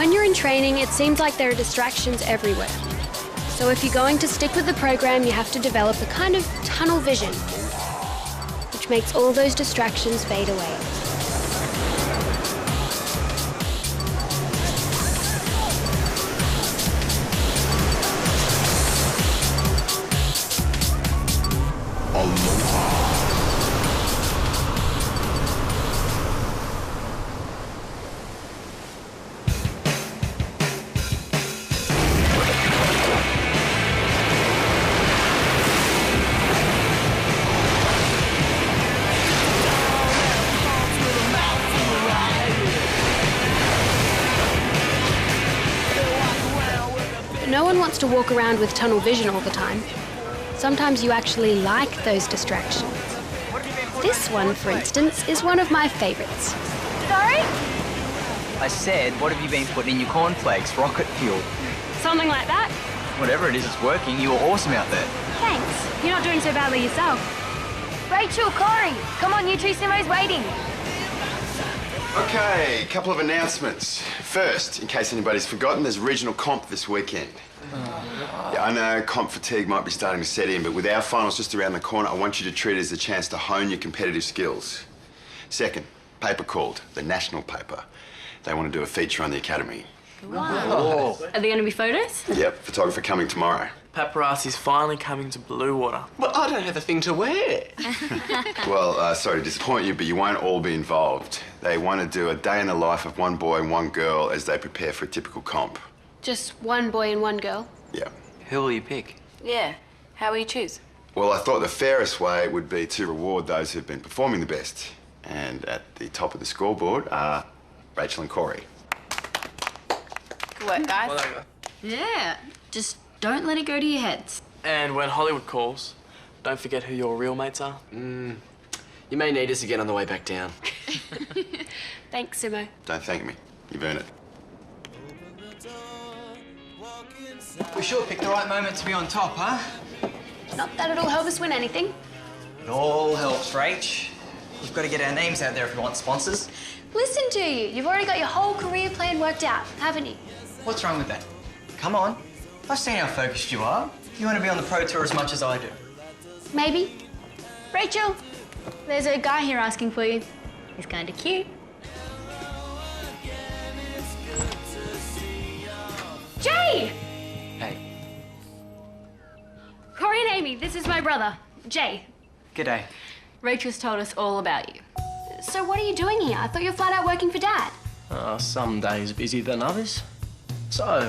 When you're in training, it seems like there are distractions everywhere. So if you're going to stick with the program, you have to develop a kind of tunnel vision, which makes all those distractions fade away. No one wants to walk around with tunnel vision all the time. Sometimes you actually like those distractions. This one, for instance, is one of my favorites. Sorry? I said, what have you been putting in your cornflakes? Rocket fuel. Something like that? Whatever it is, it's working. You were awesome out there. Thanks. You're not doing so badly yourself. Rachel, Corey, come on, you two Simo's waiting. Okay, a couple of announcements. First, in case anybody's forgotten, there's regional comp this weekend. Yeah, I know comp fatigue might be starting to set in, but with our finals just around the corner, I want you to treat it as a chance to hone your competitive skills. Second, paper called, the national paper. They want to do a feature on the academy. Wow. Are there going to be photos? Yep, photographer coming tomorrow. Paparazzi's finally coming to Blue Water. But I don't have a thing to wear. Well, sorry to disappoint you, but you won't all be involved. They want to do a day in the life of one boy and one girl as they prepare for a typical comp. Just one boy and one girl? Yeah. Who will you pick? Yeah, how will you choose? Well, I thought the fairest way would be to reward those who've been performing the best. And at the top of the scoreboard are Rachel and Corey. Good work, guys. Yeah, just don't let it go to your heads. And when Hollywood calls, don't forget who your real mates are. You may need us again on the way back down. Thanks, Simo. Don't thank me. You've earned it. We sure picked the right moment to be on top, huh? Not that it'll help us win anything. It all helps, Rach. You've got to get our names out there if you want sponsors. Listen to you. You've already got your whole career plan worked out, haven't you? What's wrong with that? Come on. I've seen how focused you are. You want to be on the pro tour as much as I do. Maybe. Rachel, there's a guy here asking for you. He's kind of cute. Jay! Hey. Corey and Amy, this is my brother, Jay. G'day. Rachel's told us all about you. So what are you doing here? I thought you were flat out working for Dad. Some days busier than others. So,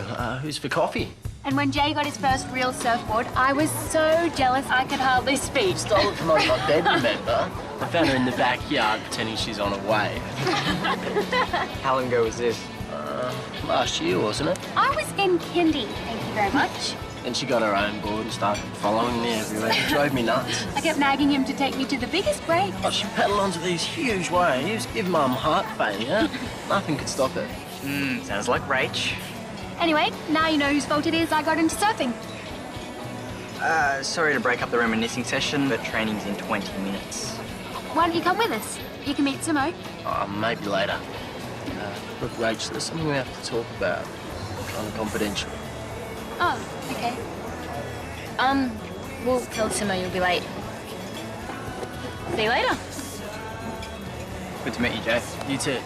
who's for coffee? And when Jay got his first real surfboard, I was so jealous I could hardly speak. Stole it from under my bed, remember? I found her in the backyard pretending she's on her way. How long ago was this? Last year, wasn't it? I was in kindy, thank you very much. And she got her own board and started following me everywhere. It drove me nuts. I kept nagging him to take me to the biggest break. Oh, she paddled onto these huge waves, give Mum heart failure. Nothing could stop her. Sounds like Rach. Anyway, now you know whose fault it is I got into surfing. Sorry to break up the reminiscing session, but training's in 20 minutes. Why don't you come with us? You can meet Simo. Maybe later. Look, Rach, there's something we have to talk about. Kind of confidential. Oh, okay. We'll tell Simo you'll be late. See you later. Good to meet you, Jay. You too.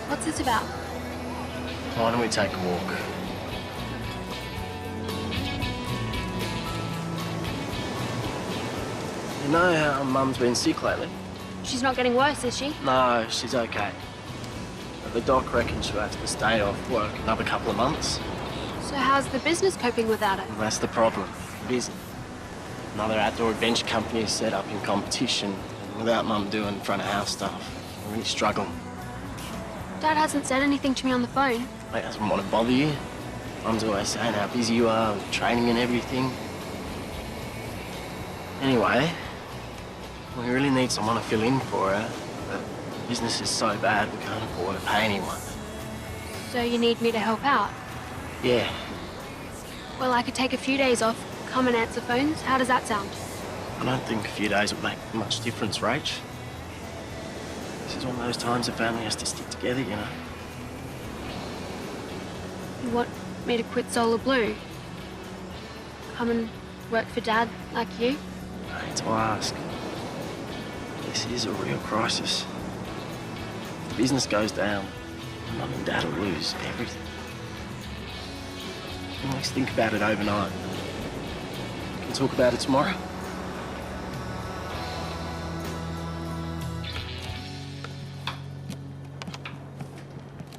What's this about? Why don't we take a walk? You know how Mum's been sick lately? She's not getting worse, is she? No, she's okay. But the doc reckons she'll have to stay off work another couple of months. So how's the business coping without her? And that's the problem. Busy. Another outdoor adventure company is set up in competition. And without Mum doing front of house stuff, we're really struggling. Dad hasn't said anything to me on the phone. Mate doesn't want to bother you. Mum's always saying how busy you are with training and everything. Anyway, we really need someone to fill in for her. But business is so bad we can't afford to pay anyone. So you need me to help out? Yeah. Well, I could take a few days off, come and answer phones. How does that sound? I don't think a few days would make much difference, Rach. This is There's all those times a family has to stick together, you know. You want me to quit Solar Blue? Come and work for Dad like you? I hate to ask. This is a real crisis. If the business goes down, Mum and Dad will lose everything. Let's think about it overnight. We can talk about it tomorrow.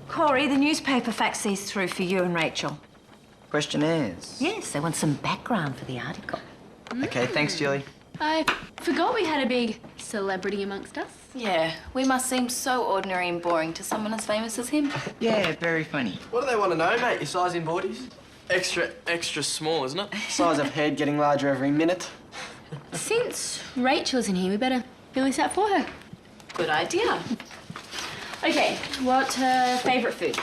Corey, the newspaper faxed these through for you and Rachel. Questionnaires. Yes, they want some background for the article. Okay, thanks, Julie. I forgot we had a big celebrity amongst us. Yeah, we must seem so ordinary and boring to someone as famous as him. Yeah, very funny. What do they want to know, mate? Your size in bodies? Extra small, isn't it? Size of head getting larger every minute. Since Rachel's in here, we better fill this out for her. Good idea. Okay, what's her favourite food?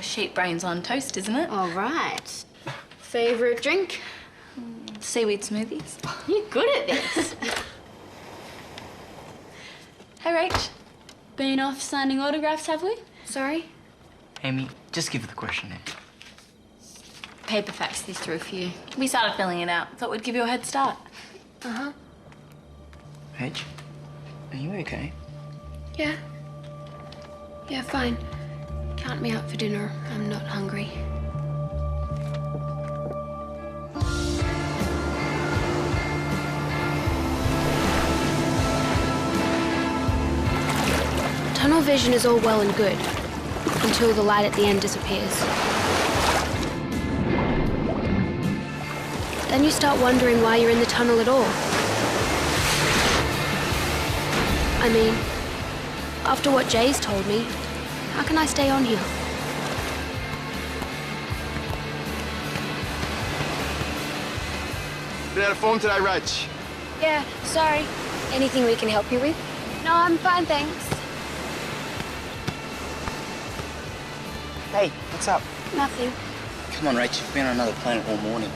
Sheep brains on toast, isn't it? All right. Favourite drink? Seaweed smoothies. You're good at this. Hey, Rach. Been off signing autographs, have we? Sorry? Amy, just give her the questionnaire. Paper fax these through for you. We started filling it out. Thought we'd give you a head start. Uh-huh. Paige, are you okay? Yeah. Yeah, fine. Count me out for dinner. I'm not hungry. Tunnel vision is all well and good until the light at the end disappears. Then you start wondering why you're in the tunnel at all. I mean, after what Jay's told me, how can I stay on here? Been out of form today, Rach. Yeah, sorry. Anything we can help you with? No, I'm fine, thanks. Hey, what's up? Nothing. Come on, Rach, you've been on another planet all morning.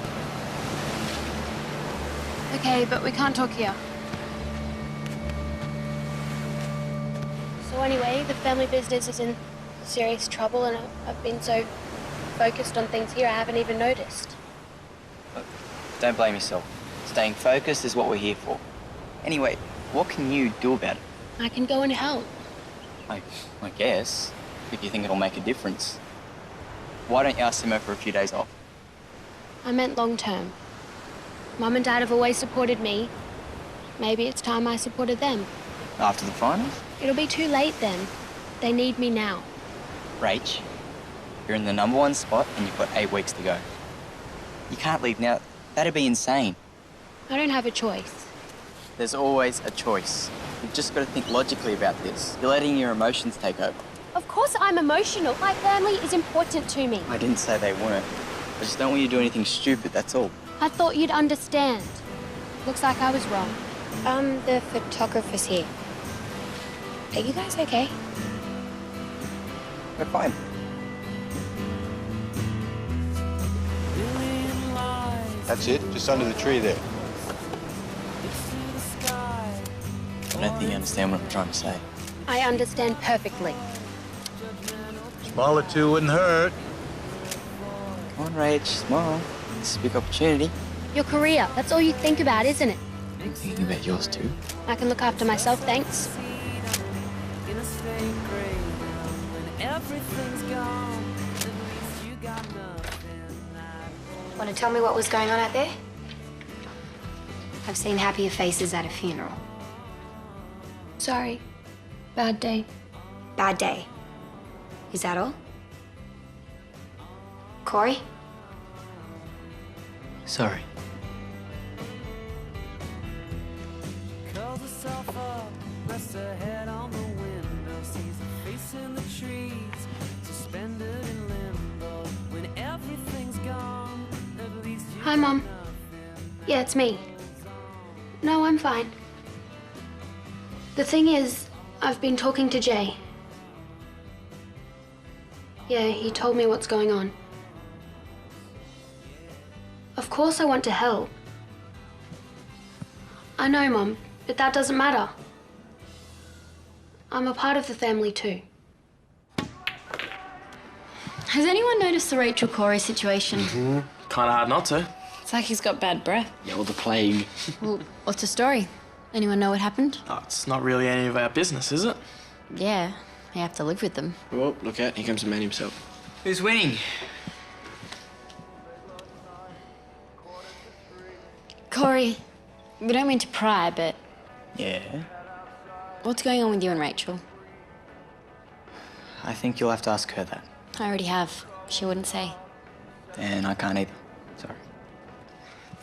Okay, but we can't talk here. So anyway, the family business is in serious trouble and I've been so focused on things here I haven't even noticed. Look, don't blame yourself. Staying focused is what we're here for. Anyway, what can you do about it? I can go and help. I guess, if you think it'll make a difference. Why don't you ask Simo for a few days off? I meant long term. Mum and Dad have always supported me. Maybe it's time I supported them. After the finals? It'll be too late then. They need me now. Rach, you're in the #1 spot and you've got 8 weeks to go. You can't leave now. That'd be insane. I don't have a choice. There's always a choice. You've just got to think logically about this. You're letting your emotions take over. Of course I'm emotional. My family is important to me. I didn't say they weren't. I just don't want you to do anything stupid, that's all. I thought you'd understand. Looks like I was wrong. The photographer's here. Are you guys okay? We're fine. That's it? Just under the tree there. I don't think you understand what I'm trying to say. I understand perfectly. Smile or two wouldn't hurt. Come on, Rach, smile. This is a big opportunity. Your career, that's all you think about, isn't it? I'm thinking about yours too. I can look after myself, thanks. Want to tell me what was going on out there? I've seen happier faces at a funeral. Sorry. Bad day. Bad day. Is that all? Corey? Sorry. Hi, Mom. Yeah, it's me. No, I'm fine. The thing is, I've been talking to Jay. Yeah, he told me what's going on. Of course I want to help. I know, Mom, but that doesn't matter. I'm a part of the family too. Has anyone noticed the Rachel Corey situation? Kind of hard not to. It's like he's got bad breath. Yeah, or the plague. Well, what's the story? Anyone know what happened? Oh, it's not really any of our business, is it? Yeah, you have to live with them. Well, look out, here comes the man himself. Who's winning? Corey, we don't mean to pry, but Yeah? what's going on with you and Rachel? I think you'll have to ask her that. I already have. She wouldn't say. And I can't either. Sorry.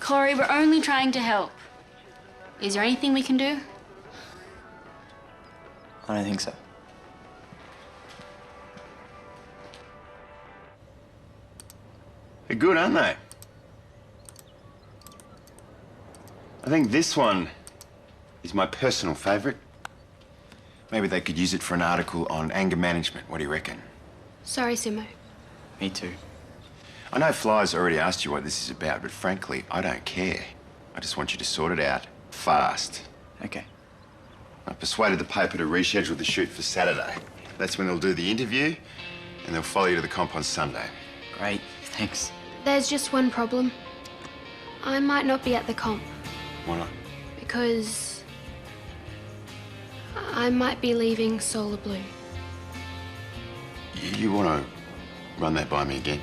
Corey, we're only trying to help. Is there anything we can do? I don't think so. They're good, aren't they? I think this one is my personal favourite. Maybe they could use it for an article on anger management. What do you reckon? Sorry, Simo. Me too. I know Fly's already asked you what this is about, but frankly, I don't care. I just want you to sort it out fast. Okay. I persuaded the paper to reschedule the shoot for Saturday. That's when they'll do the interview, and they'll follow you to the comp on Sunday. Great. Thanks. There's just one problem. I might not be at the comp Why not? because I might be leaving Solar Blue. You want to run that by me again?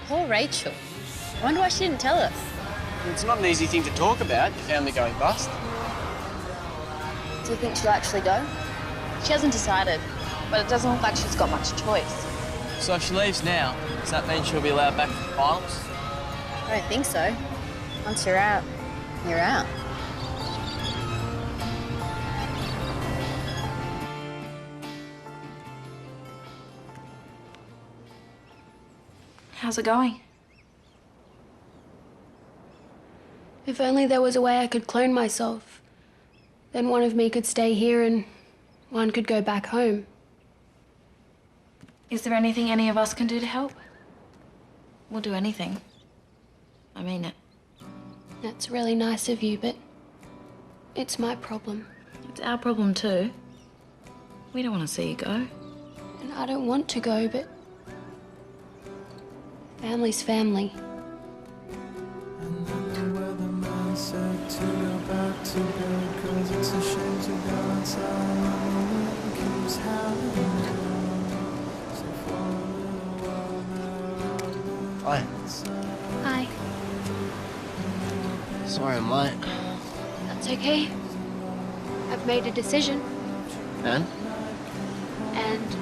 Poor Rachel. I wonder why she didn't tell us. It's not an easy thing to talk about, your family going bust. Do you think she'll actually go? She hasn't decided, but it doesn't look like she's got much choice. So if she leaves now, does that mean she'll be allowed back for the finals? I don't think so. Once you're out, you're out. How's it going? If only there was a way I could clone myself. Then one of me could stay here and one could go back home. Is there anything any of us can do to help? We'll do anything. I mean it. That's really nice of you, but it's my problem. It's our problem too. We don't want to see you go. And I don't want to go, but family's family. Hi. Hi. Sorry I'm late. That's okay. I've made a decision, And? and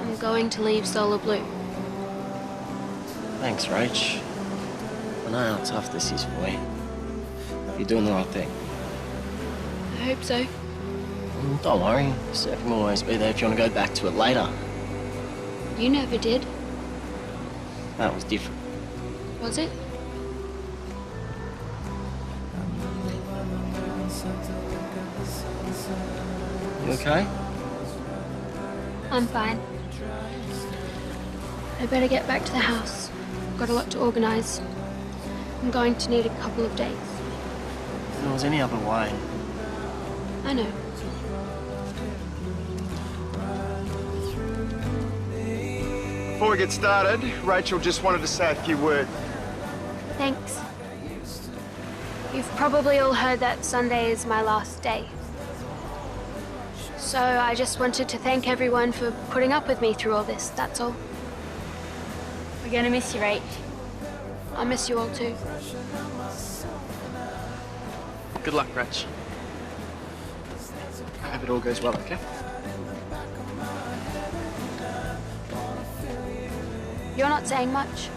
I'm going to leave Solar Blue. Thanks, Rach. I know how tough this is for you. You're doing the right thing. I hope so. Don't worry. Surfing will always be there if you want to go back to it later. You never did, That was different. was it? You okay? I'm fine. I better get back to the house. I've got a lot to organise. I'm going to need a couple of days. If there was any other way. I know. Before we get started, Rachel just wanted to say a few words. Thanks. You've probably all heard that Sunday is my last day. So I just wanted to thank everyone for putting up with me through all this, that's all. We're gonna miss you, Rach. I miss you all too. Good luck, Rach. I hope it all goes well, okay? You're not saying much.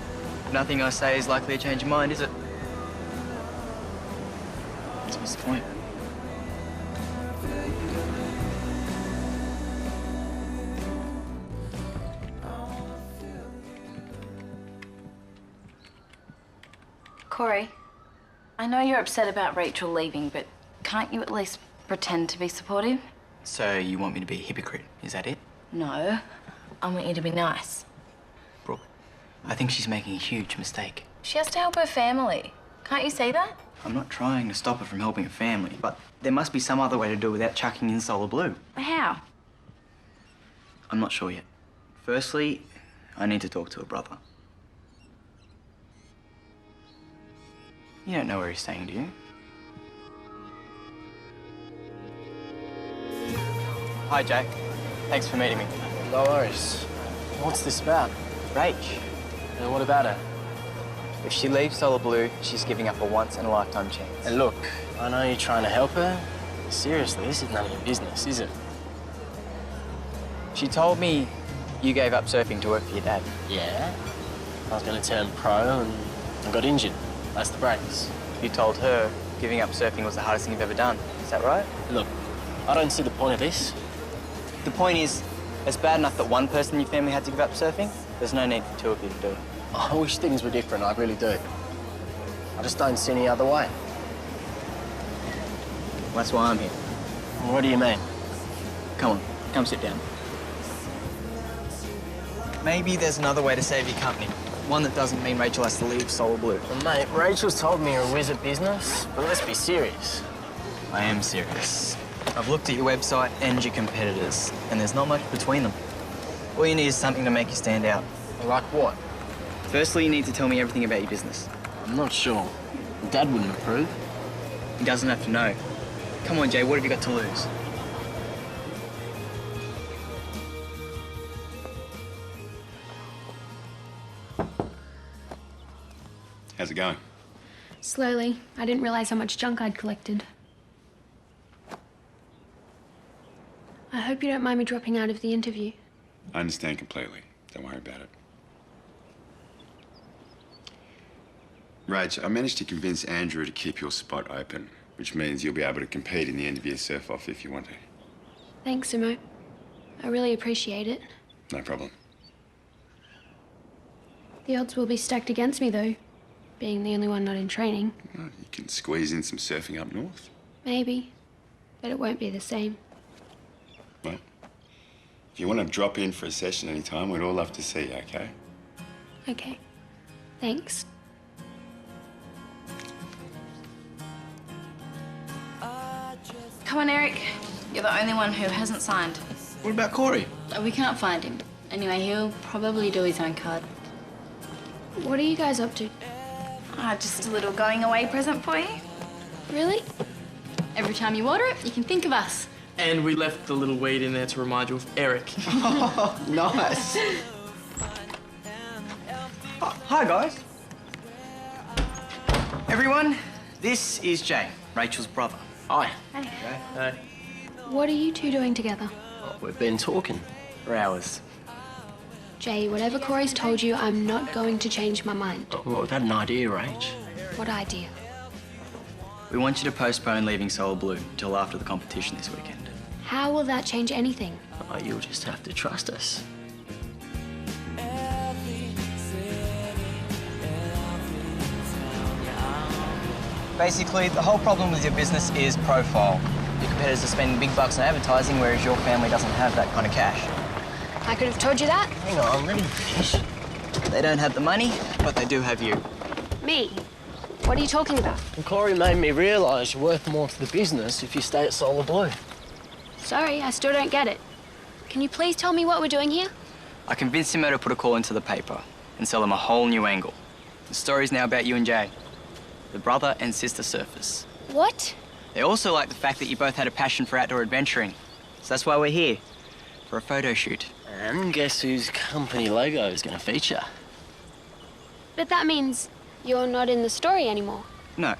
Nothing I say is likely to change your mind, is it? So what's the point? Corey, I know you're upset about Rachel leaving, but can't you at least pretend to be supportive? So you want me to be a hypocrite, is that it? No, I want you to be nice. Brooke, I think she's making a huge mistake. She has to help her family. Can't you see that? I'm not trying to stop her from helping her family, but there must be some other way to do it without chucking in Solar Blue. How? I'm not sure yet. Firstly, I need to talk to her brother. You don't know where he's staying, do you? Hi, Jay. Thanks for meeting me. No worries. What's this about? Rach. And what about her? If she leaves Solar Blue, she's giving up a once-in-a-lifetime chance. And look, I know you're trying to help her. Seriously, this is none of your business, is it? She told me you gave up surfing to work for your dad. Yeah. I was going to turn pro and I got injured. That's the breaks. You told her giving up surfing was the hardest thing you've ever done. Is that right? Look, I don't see the point of this. The point is, it's bad enough that one person in your family had to give up surfing. There's no need for two of you to do it. I wish things were different, I really do. I just don't see any other way. That's why I'm here. What do you mean? Come on, come sit down. Maybe there's another way to save your company. One that doesn't mean Rachel has to leave Solar Blue. Well, mate, Rachel's told me you're a whiz at business, but let's be serious. I am serious. I've looked at your website and your competitors, and there's not much between them. All you need is something to make you stand out. Like what? Firstly, you need to tell me everything about your business. I'm not sure. Dad wouldn't approve. He doesn't have to know. Come on, Jay, what have you got to lose? How's it going? Slowly. I didn't realize how much junk I'd collected. I hope you don't mind me dropping out of the interview. I understand completely. Don't worry about it. Rach, I managed to convince Andrew to keep your spot open, which means you'll be able to compete in the end of your surf-off if you want to. Thanks, Sumo. I really appreciate it. No problem. The odds will be stacked against me, though, being the only one not in training. Well, you can squeeze in some surfing up north. Maybe, but it won't be the same. Well, if you want to drop in for a session anytime, we'd all love to see you, okay? Okay. Thanks. Come on, Eric. You're the only one who hasn't signed. What about Corey? We can't find him. Anyway, he'll probably do his own card. What are you guys up to? Just a little going away present for you. Really? Every time you order it, you can think of us. And we left the little weed in there to remind you of Eric. Nice. Hi, guys. Everyone, this is Jay, Rachel's brother. Hi. Hey. What are you two doing together? Oh, we've been talking. For hours. Jay, whatever Corey's told you, I'm not going to change my mind. Well, we've had an idea, Rach. What idea? We want you to postpone leaving Solar Blue until after the competition this weekend. How will that change anything? Oh, you'll just have to trust us. Basically, the whole problem with your business is profile. Your competitors are spending big bucks on advertising, whereas your family doesn't have that kind of cash. I could have told you that. Hang on, let me finish. They don't have the money, but they do have you. Me? What are you talking about? And Corey made me realise you're worth more to the business if you stay at Solar Blue. Sorry, I still don't get it. Can you please tell me what we're doing here? I convinced him to put a call into the paper and sell him a whole new angle. The story's now about you and Jay, the brother and sister surfers. What? They also like the fact that you both had a passion for outdoor adventuring. So that's why we're here, for a photo shoot. And guess whose company logo is going to feature? But that means you're not in the story anymore. No.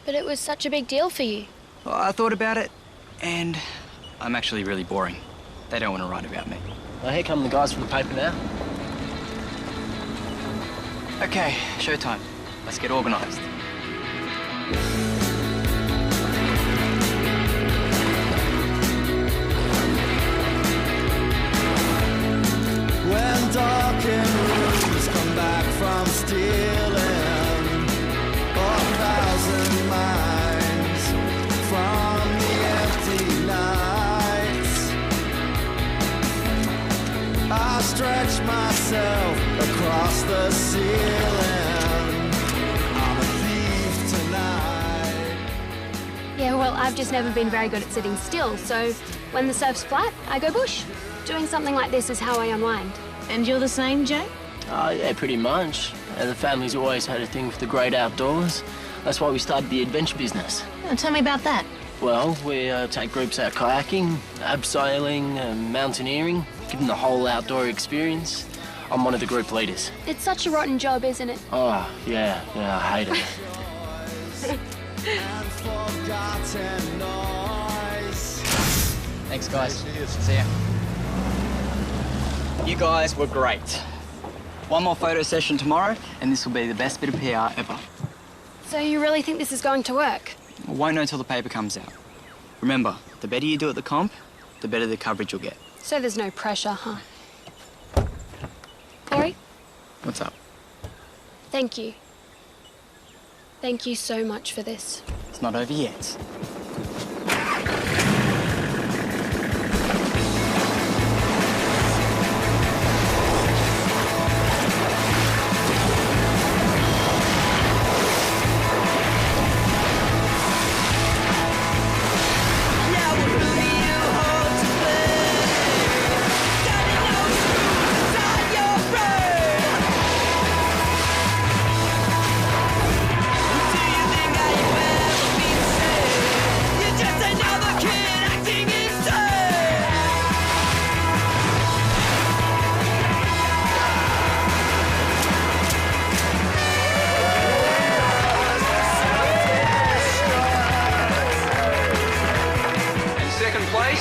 But it was such a big deal for you. Well, I thought about it, and I'm actually really boring. They don't want to write about me. Well, here come the guys from the paper now. Okay, showtime. Let's get organised. When darkened rooms come back from stealing 1,000 minds from the empty nights, I stretch myself across the ceiling. I'm a thief tonight. Well, I've just never been very good at sitting still, so when the surf's flat, I go bush. Doing something like this is how I unwind. And you're the same, Jay? Oh, yeah, pretty much. The family's always had a thing for the great outdoors. That's why we started the adventure business. Oh, tell me about that. Well, we take groups out kayaking, abseiling, mountaineering, give them the whole outdoor experience. I'm one of the group leaders. It's such a rotten job, isn't it? Oh, yeah, I hate it. Thanks, guys. See ya. You guys were great. One more photo session tomorrow, and this will be the best bit of PR ever. So you really think this is going to work? We won't know till the paper comes out. Remember, the better you do at the comp, the better the coverage you'll get. So there's no pressure, huh? Corey? What's up? Thank you. Thank you so much for this. It's not over yet.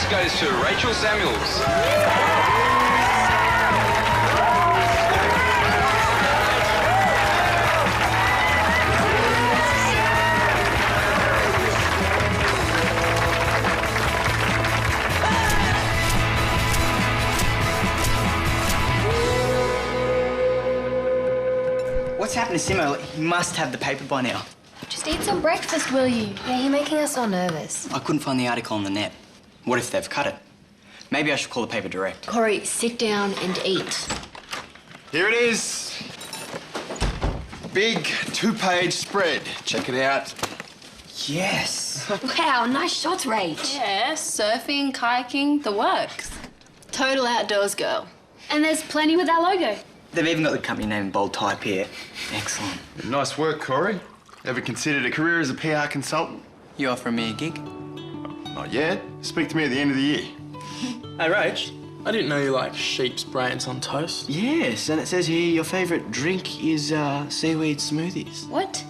Goes to Rachel Samuels. What's happened to Simo? He must have the paper by now. Just eat some breakfast, will you? Yeah, you're making us all nervous. I couldn't find the article on the net. What if they've cut it? Maybe I should call the paper direct. Corey, sit down and eat. Here it is. Big 2-page spread. Check it out. Yes. Wow, nice shots, Rach. Yeah, surfing, kayaking, the works. Total outdoors girl. And there's plenty with our logo. They've even got the company name in bold type here. Excellent. Nice work, Corey. Ever considered a career as a PR consultant? You offering me a gig? Not yet. Speak to me at the end of the year. Hey, Rach, I didn't know you like sheep's brains on toast. Yes, and it says here your favourite drink is seaweed smoothies. What?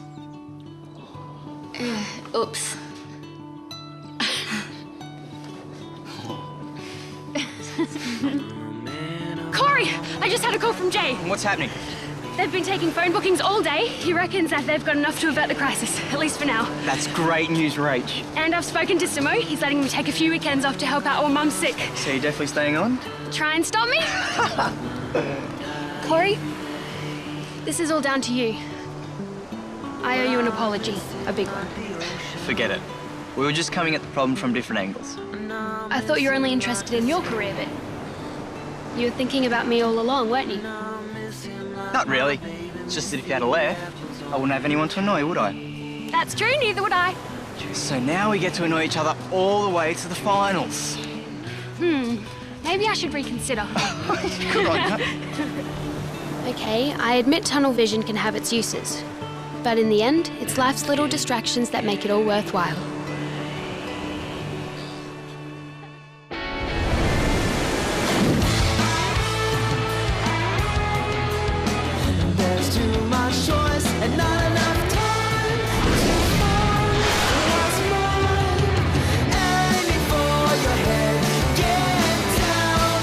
Oops. Corey, I just had a call from Jay. What's happening? They've been taking phone bookings all day. He reckons that they've got enough to avert the crisis, at least for now. That's great news, Rach. And I've spoken to Simo. He's letting me take a few weekends off to help out while Mum's sick. So you're definitely staying on? Try and stop me? Corey, this is all down to you. I owe you an apology, a big one. Forget it. We were just coming at the problem from different angles. I thought you were only interested in your career, but you were thinking about me all along, weren't you? Not really. It's just that if you had left, I wouldn't have anyone to annoy, would I? That's true, neither would I. So now we get to annoy each other all the way to the finals. Maybe I should reconsider. Good on you. Okay, I admit tunnel vision can have its uses. But in the end, it's life's little distractions that make it all worthwhile. There's too much choice and not enough time to find what's mine. Aiming for your head, get down.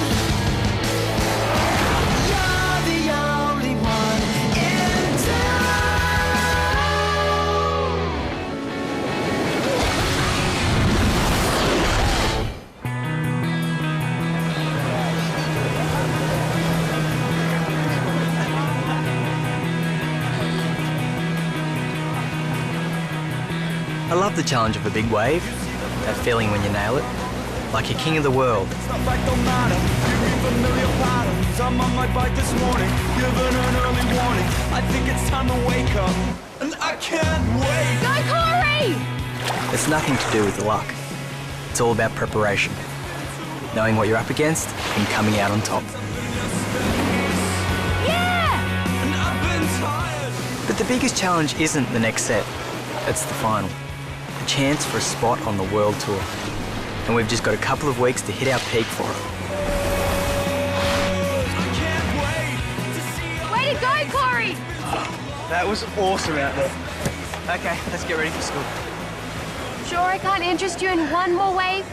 You're the only one in I love the challenge of a big wave. That feeling when you nail it. Like you're king of the world. Stuff like don't matter. You read familiar patterns. I'm on my bike this morning, giving an early warning. I think it's time to wake up, and I can't wait. Go, Corey! It's nothing to do with luck. It's all about preparation. Knowing what you're up against and coming out on top. But the biggest challenge isn't the next set, it's the final. A chance for a spot on the world tour. And we've just got a couple of weeks to hit our peak for it. Way to go, Corey! That was awesome out there. Okay, let's get ready for school. Sure I can't interest you in one more wave?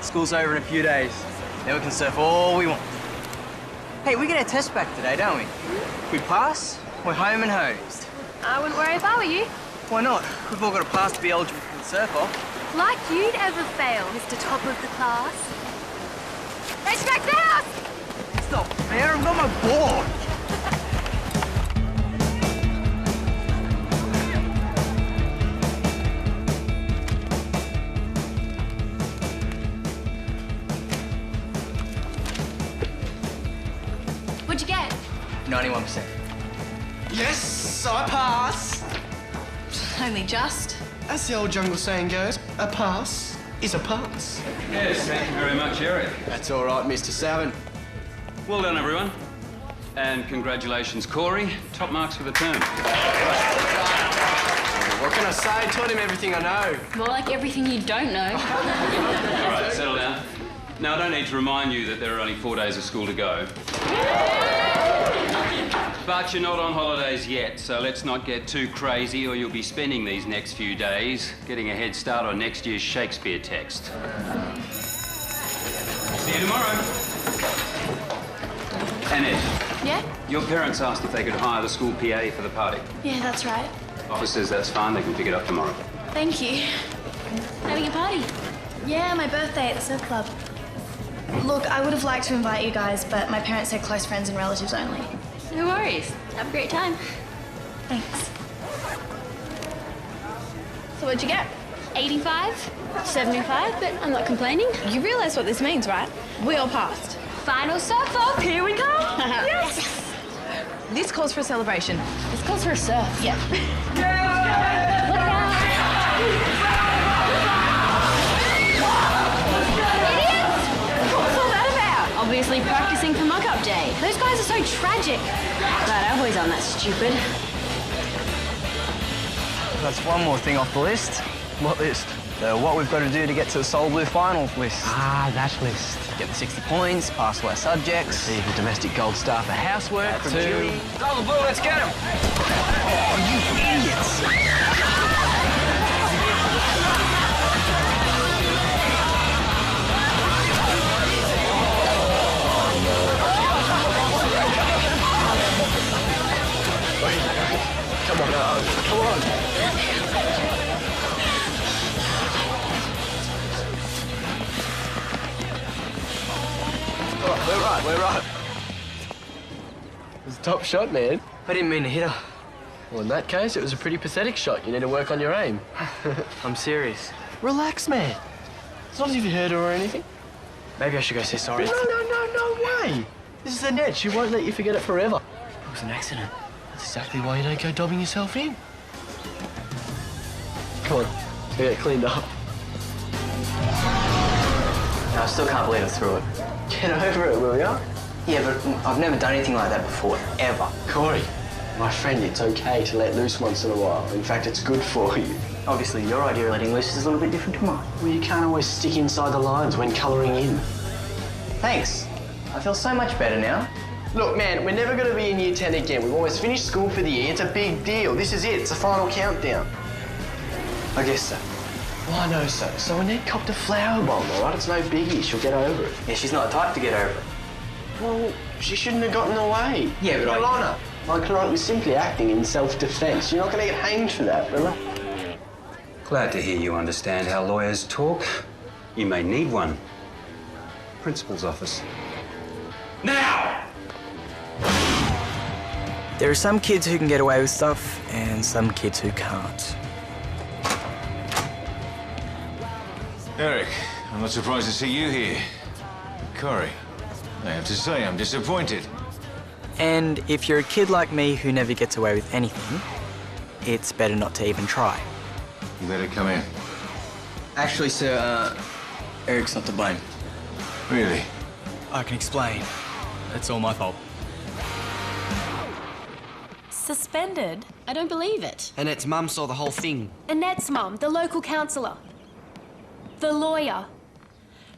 School's over in a few days. Then we can surf all we want. Hey, we get our test back today, don't we? If we pass, we're home and hosed. I wouldn't worry if I were you. Why not? We've all got to pass to be eligible for the surf-off. Like you'd ever fail, Mr. Top of the Class. Race back to the house! It's not fair, I've got my board. What'd you get? 91%. Yes, I pass. Only just. As the old jungle saying goes, a pass is a pass. Yes, thank you very much, Eric. That's all right, Mr. Savin. Well done, everyone. And congratulations, Corey. Top marks for the term. What can I say? Taught him everything I know. More like everything you don't know. All right, settle down. Now, I don't need to remind you that there are only 4 days of school to go. But you're not on holidays yet, so let's not get too crazy or you'll be spending these next few days getting a head start on next year's Shakespeare text. See you tomorrow. Annette. Yeah? Your parents asked if they could hire the school PA for the party. Yeah, that's right. Office says that's fine, they can pick it up tomorrow. Thank you. Having a party? Yeah, my birthday at the surf club. Look, I would have liked to invite you guys, but my parents said close friends and relatives only. No worries. Have a great time. Thanks. So what'd you get? 85, 75, but I'm not complaining. You realise what this means, right? We all passed. Final surf-off, here we come! Yes! This calls for a celebration. This calls for a surf. Yeah. Look out! Idiots! What's all that about? Obviously practicing for mock-up day. Those guys are so tragic. Glad our boys aren't that stupid. That's one more thing off the list. What list? What we've got to do to get to the Soul Blue finals list. Ah, that list. Get the 60 points, pass all our subjects. Receive a domestic gold star for housework from Judy. Soul Blue, let's get him! Oh, you idiots! Come on, come on. We're right. It was a top shot, man. I didn't mean to hit her. Well, in that case, it was a pretty pathetic shot. You need to work on your aim. I'm serious. Relax, man. It's not as if you hurt her or anything. Maybe I should go say sorry. No way. This is the net. She won't let you forget it forever. It was an accident. That's exactly why you don't go dobbing yourself in. Come on, let's get it cleaned up. I still can't believe I threw it. Get over it, will ya? Yeah, but I've never done anything like that before, ever. Corey, my friend, it's okay to let loose once in a while. In fact, it's good for you. Obviously, your idea of letting loose is a little bit different to mine. Well, you can't always stick inside the lines when colouring in. Thanks. I feel so much better now. Look, man, we're never going to be in Year 10 again. We've almost finished school for the year. It's a big deal. This is it. It's the final countdown. I guess so. Well, I know so. So Annette copped a flower bomb, all right? It's no biggie. She'll get over it. Yeah, she's not the type to get over it. Well, she shouldn't have gotten away. Yeah, but Your Honour, my client was simply acting in self-defence. You're not going to get hanged for that, relax. Glad to hear you understand how lawyers talk. You may need one. Principal's office. Now! There are some kids who can get away with stuff, and some kids who can't. Eric, I'm not surprised to see you here. Corey, I have to say I'm disappointed. And if you're a kid like me who never gets away with anything, it's better not to even try. You better come in. Actually, sir, Eric's not to blame. Really? I can explain. It's all my fault. Suspended? I don't believe it. Annette's mum saw the whole thing. Annette's mum, the local councillor. The lawyer.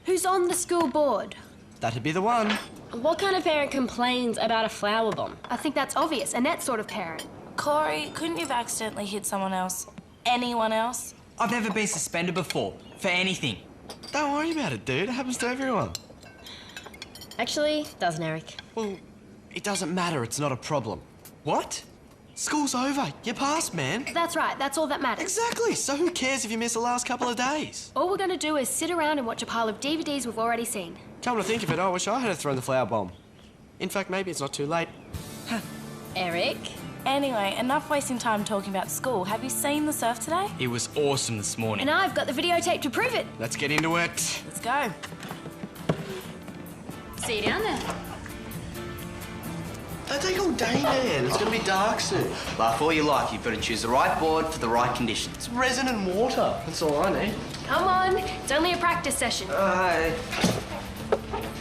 Who's on the school board. That'd be the one. What kind of parent complains about a flower bomb? I think that's obvious. Annette's sort of parent. Corey, couldn't you have accidentally hit someone else? Anyone else? I've never been suspended before, for anything. Don't worry about it, dude. It happens to everyone. Actually, doesn't Eric? Well, it doesn't matter. It's not a problem. What? School's over. You're past, man. That's right. That's all that matters. Exactly. So who cares if you miss the last couple of days? All we're going to do is sit around and watch a pile of DVDs we've already seen. Come to think of it, I wish I had thrown the flower bomb. In fact, maybe it's not too late. Eric? Anyway, enough wasting time talking about school. Have you seen the surf today? It was awesome this morning. And I've got the videotape to prove it. Let's get into it. Let's go. See you down there. Don't take all day, man. It's going to be dark soon. Laugh all you like, you've got to choose the right board for the right conditions. It's resin and water. That's all I need. Come on. It's only a practice session.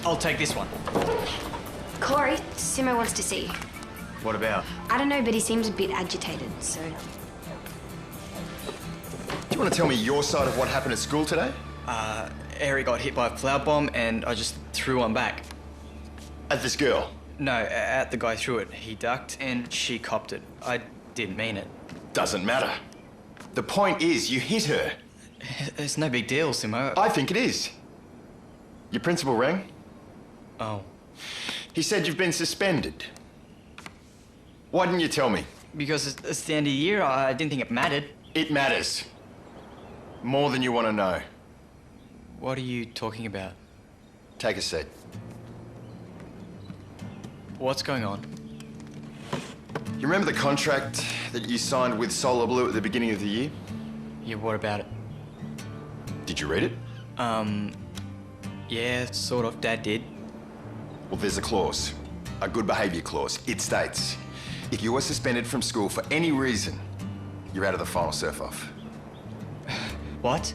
I'll take this one. Corey, Simo wants to see you. What about? I don't know, but he seems a bit agitated, so... Do you want to tell me your side of what happened at school today? Eric got hit by a flower bomb and I just threw one back. At this girl? No, at the guy threw it. He ducked and she copped it. I didn't mean it. Doesn't matter. The point is, you hit her. It's no big deal, Simo. I think it is. Your principal rang? Oh. He said you've been suspended. Why didn't you tell me? Because it's the end of the year, I didn't think it mattered. It matters. More than you want to know. What are you talking about? Take a seat. What's going on? You remember the contract that you signed with Solar Blue at the beginning of the year? Yeah, what about it? Did you read it? Yeah, sort of. Dad did. Well, there's a clause. A good behaviour clause. It states, if you are suspended from school for any reason, you're out of the final surf-off. What?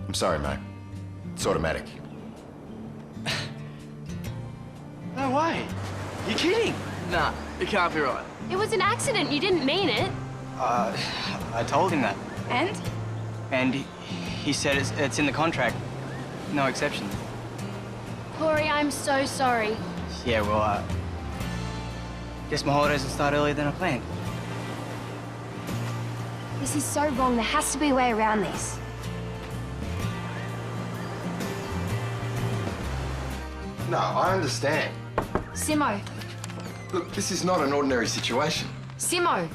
I'm sorry, mate. It's automatic. No way. You kidding? Nah, it can't be right. It was an accident. You didn't mean it. I told him that. And? And he said it's in the contract. No exception. Corey, I'm so sorry. Yeah, well, guess my holidays will start earlier than I planned. This is so wrong. There has to be a way around this. No, I understand. Simo. Look, this is not an ordinary situation. Simo.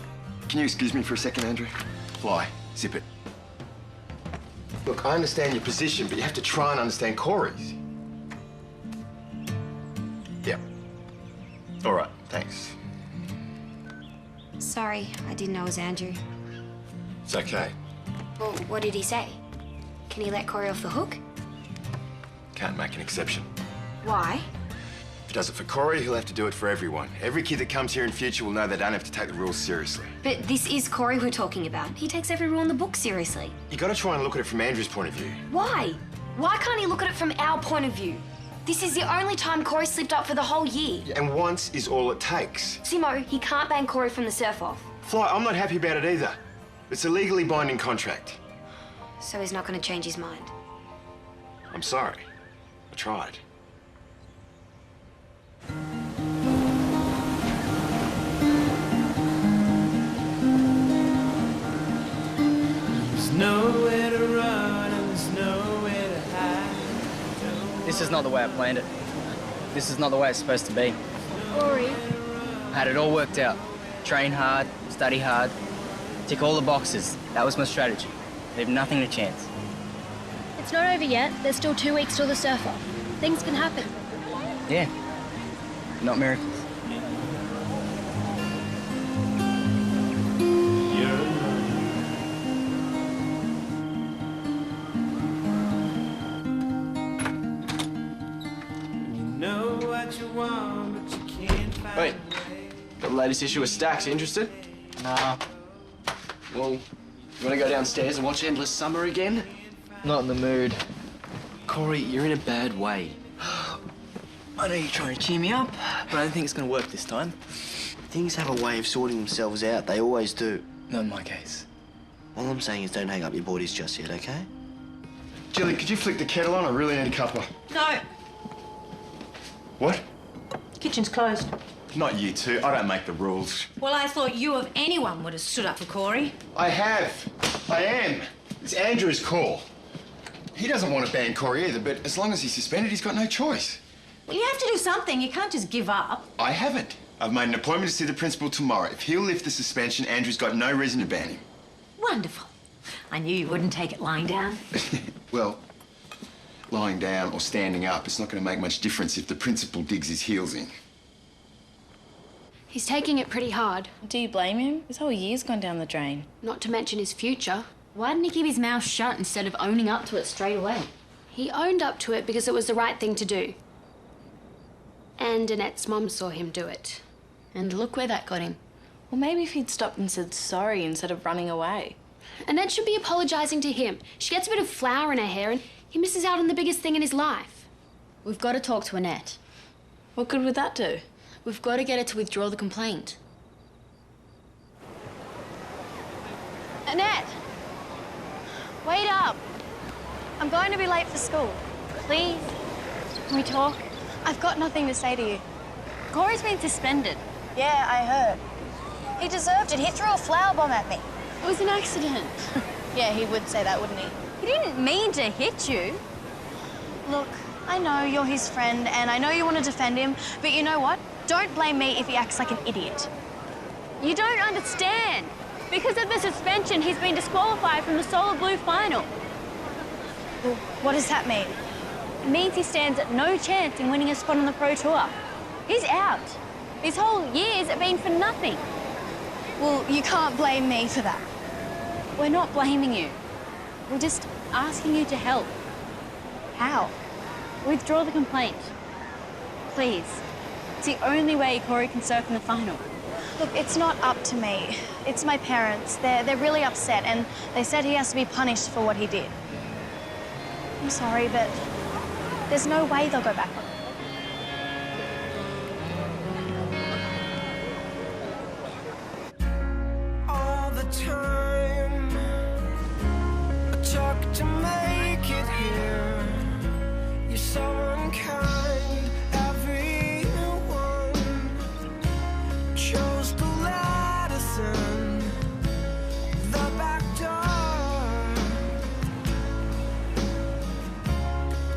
Can you excuse me for a second, Andrew? Fly. Zip it. Look, I understand your position, but you have to try and understand Corey's. Yeah. All right, thanks. Sorry, I didn't know it was Andrew. It's okay. Well, what did he say? Can he let Corey off the hook? Can't make an exception. Why? If he does it for Corey, he'll have to do it for everyone. Every kid that comes here in future will know they don't have to take the rules seriously. But this is Corey we're talking about. He takes every rule in the book seriously. You gotta try and look at it from Andrew's point of view. Why? Why can't he look at it from our point of view? This is the only time Corey slipped up for the whole year. And once is all it takes. Simo, he can't ban Corey from the surf-off. Fly, I'm not happy about it either. It's a legally binding contract. So he's not going to change his mind. I'm sorry. I tried. There's nowhere to run and there's nowhere to hide. This is not the way I planned it. This is not the way it's supposed to be. Corey. I had it all worked out. Train hard, study hard, tick all the boxes. That was my strategy. Leave nothing to chance. It's not over yet. There's still 2 weeks till the surf-off. Things can happen. Yeah. Not miracles. Wait, the latest issue of Stacks. Interested? Nah. Well, You want to go downstairs and watch Endless Summer again? Not in the mood. Corey, you're in a bad way. I know you're trying to cheer me up, but I don't think it's going to work this time. Things have a way of sorting themselves out. They always do. Not in my case. All I'm saying is don't hang up your boardies just yet, okay? Jilly, could you flick the kettle on? I really need a cuppa. No, What? kitchen's closed. Not you two. I don't make the rules. Well, I thought you of anyone would have stood up for Corey. I have. I am. It's Andrew's call. He doesn't want to ban Corey either, but as long as he's suspended, he's got no choice. Well, you have to do something. You can't just give up. I haven't. I've made an appointment to see the principal tomorrow. If he'll lift the suspension, Andrew's got no reason to ban him. Wonderful. I knew you wouldn't take it lying down. Well, lying down or standing up, it's not going to make much difference if the principal digs his heels in. He's taking it pretty hard. Do you blame him? His whole year's gone down the drain. Not to mention his future. Why didn't he keep his mouth shut instead of owning up to it straight away? He owned up to it because it was the right thing to do. And Annette's mum saw him do it. And look where that got him. Well, maybe if he'd stopped and said sorry instead of running away. Annette should be apologising to him. She gets a bit of flour in her hair and he misses out on the biggest thing in his life. We've got to talk to Annette. What good would that do? We've got to get her to withdraw the complaint. Annette! Wait up! I'm going to be late for school. Please, can we talk? I've got nothing to say to you. Corey's been suspended. Yeah, I heard. He deserved it. He threw a flower bomb at me. It was an accident. Yeah, he would say that, wouldn't he? He didn't mean to hit you. Look, I know you're his friend and I know you want to defend him, but you know what? Don't blame me if he acts like an idiot. You don't understand. Because of the suspension, he's been disqualified from the Solar Blue final. Well, what does that mean? It means he stands no chance in winning a spot on the Pro Tour. He's out. His whole year's been for nothing. Well, you can't blame me for that. We're not blaming you. We're just asking you to help. How? Withdraw the complaint. Please. It's the only way Corey can surf in the final. Look, it's not up to me. It's my parents. They're really upset and they said he has to be punished for what he did. I'm sorry, but there's no way they'll go back on it. All the time I talk to make it here. You're so unkind. Everyone chose to let us in the back door.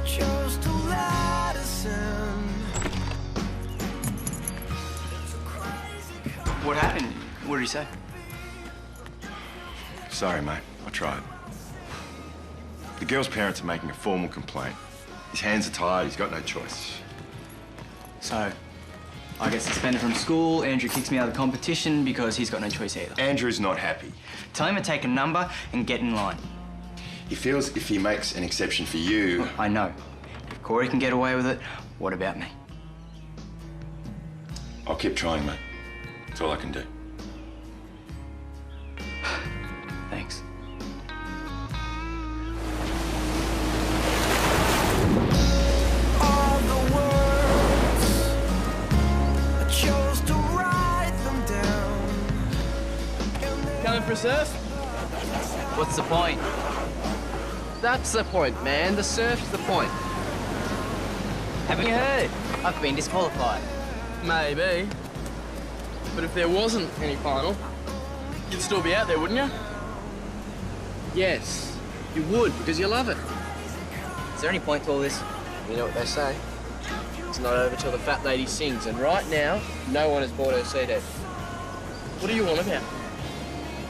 Chose to let us in. What happened? What did he say? Sorry, mate. I tried. The girl's parents are making a formal complaint. His hands are tied. He's got no choice. So, I get suspended from school, Andrew kicks me out of the competition because he's got no choice either. Andrew's not happy. Tell him to take a number and get in line. He feels if he makes an exception for you... I know. If Corey can get away with it, what about me? I'll keep trying, mate. That's all I can do. Thanks. All the words I chose to write them down. Coming for a surf? What's the point? That's the point, man. The surf's the point. Haven't you heard? I've been disqualified. Maybe. But if there wasn't any final, you'd still be out there, wouldn't you? Yes, you would, because you love it. Is there any point to all this? You know what they say? It's not over till the fat lady sings, and right now, no one has bought her CD. What do you want about?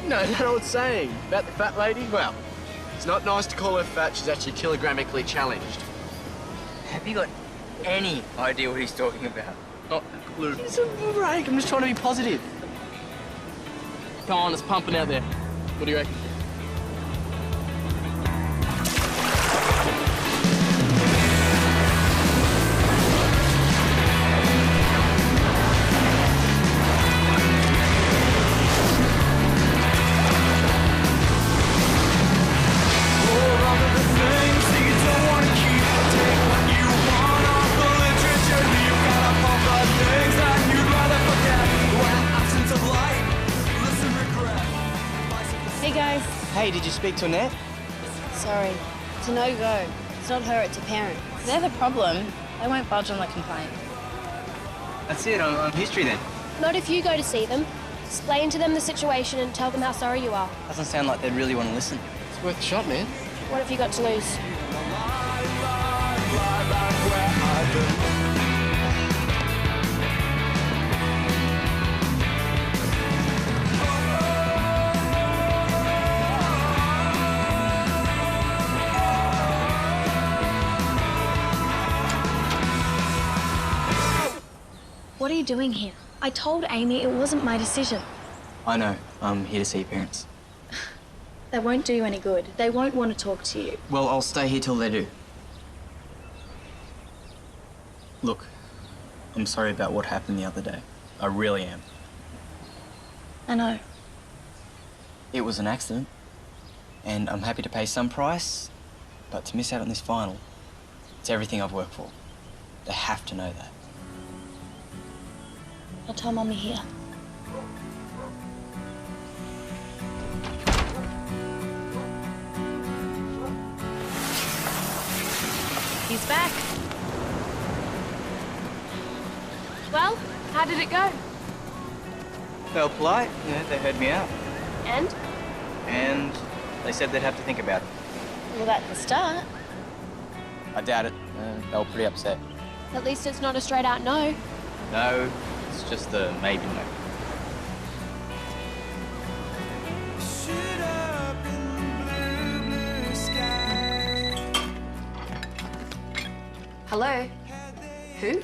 No, you know what I'm saying? About the fat lady? Well, it's not nice to call her fat. She's actually kilogramically challenged. Have you got any idea what he's talking about? Not a clue. It's a break. I'm just trying to be positive. Come on, it's pumping out there. What do you reckon? Hey, did you speak to Annette? Sorry. It's a no-go. It's not her, it's her parents. They're the problem. They won't budge on the complaint. That's it, I'm history then. Not if you go to see them. Explain to them the situation and tell them how sorry you are. Doesn't sound like they'd really want to listen. It's worth a shot, man. What have you got to lose? What are you doing here? I told Amy it wasn't my decision. I know. I'm here to see your parents. They won't do you any good. They won't want to talk to you. Well, I'll stay here till they do. Look, I'm sorry about what happened the other day. I really am. I know. It was an accident, and I'm happy to pay some price, but to miss out on this final, it's everything I've worked for. They have to know that. I'll tell Mummy here. He's back. Well, how did it go? They were polite, they heard me out. And? And they said they'd have to think about it. Well, that's the start. I doubt it. They were pretty upset. At least it's not a straight out no. No, it's just a maybe no. Hello? Who?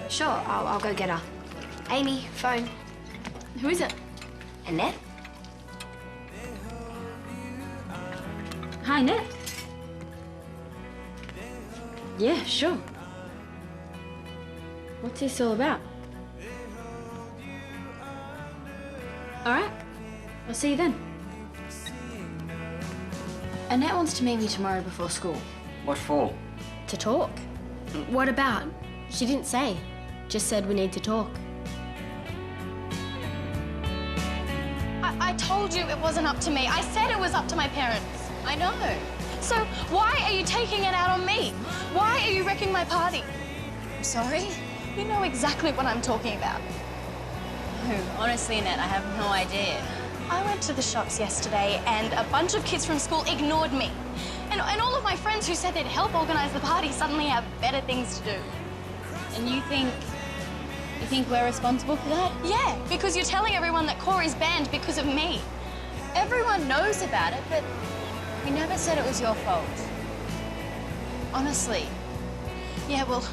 Sure, I'll go get her. Amy, phone. Who is it? Annette? Hi, Annette. Yeah, sure. What's this all about? All right. I'll see you then. Annette wants to meet me tomorrow before school. What for? To talk. What about? She didn't say. Just said we need to talk. I told you it wasn't up to me. I said it was up to my parents. I know. So why are you taking it out on me? Why are you wrecking my party? I'm sorry. You know exactly what I'm talking about. Honestly, Annette, I have no idea. I went to the shops yesterday and a bunch of kids from school ignored me. And all of my friends who said they'd help organize the party suddenly have better things to do. And you think we're responsible for that? Yeah, because you're telling everyone that Corey's banned because of me. Everyone knows about it, but we never said it was your fault. Honestly. Yeah, well,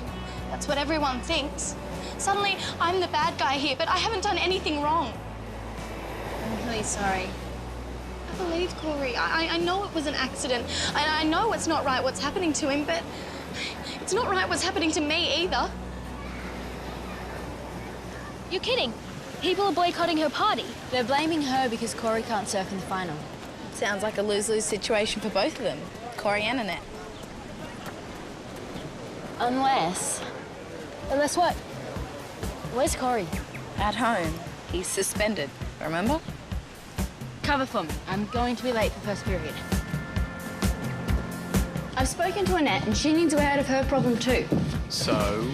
that's what everyone thinks. Suddenly, I'm the bad guy here, but I haven't done anything wrong. I'm really sorry. I believe Corey. I know it was an accident. I know it's not right what's happening to him, but it's not right what's happening to me either. You're kidding. People are boycotting her party. They're blaming her because Corey can't surf in the final. Sounds like a lose-lose situation for both of them, Corey and Annette. Unless what? Where's Corey? At home. He's suspended, remember? Cover for me. I'm going to be late for first period. I've spoken to Annette and she needs a way out of her problem too. So,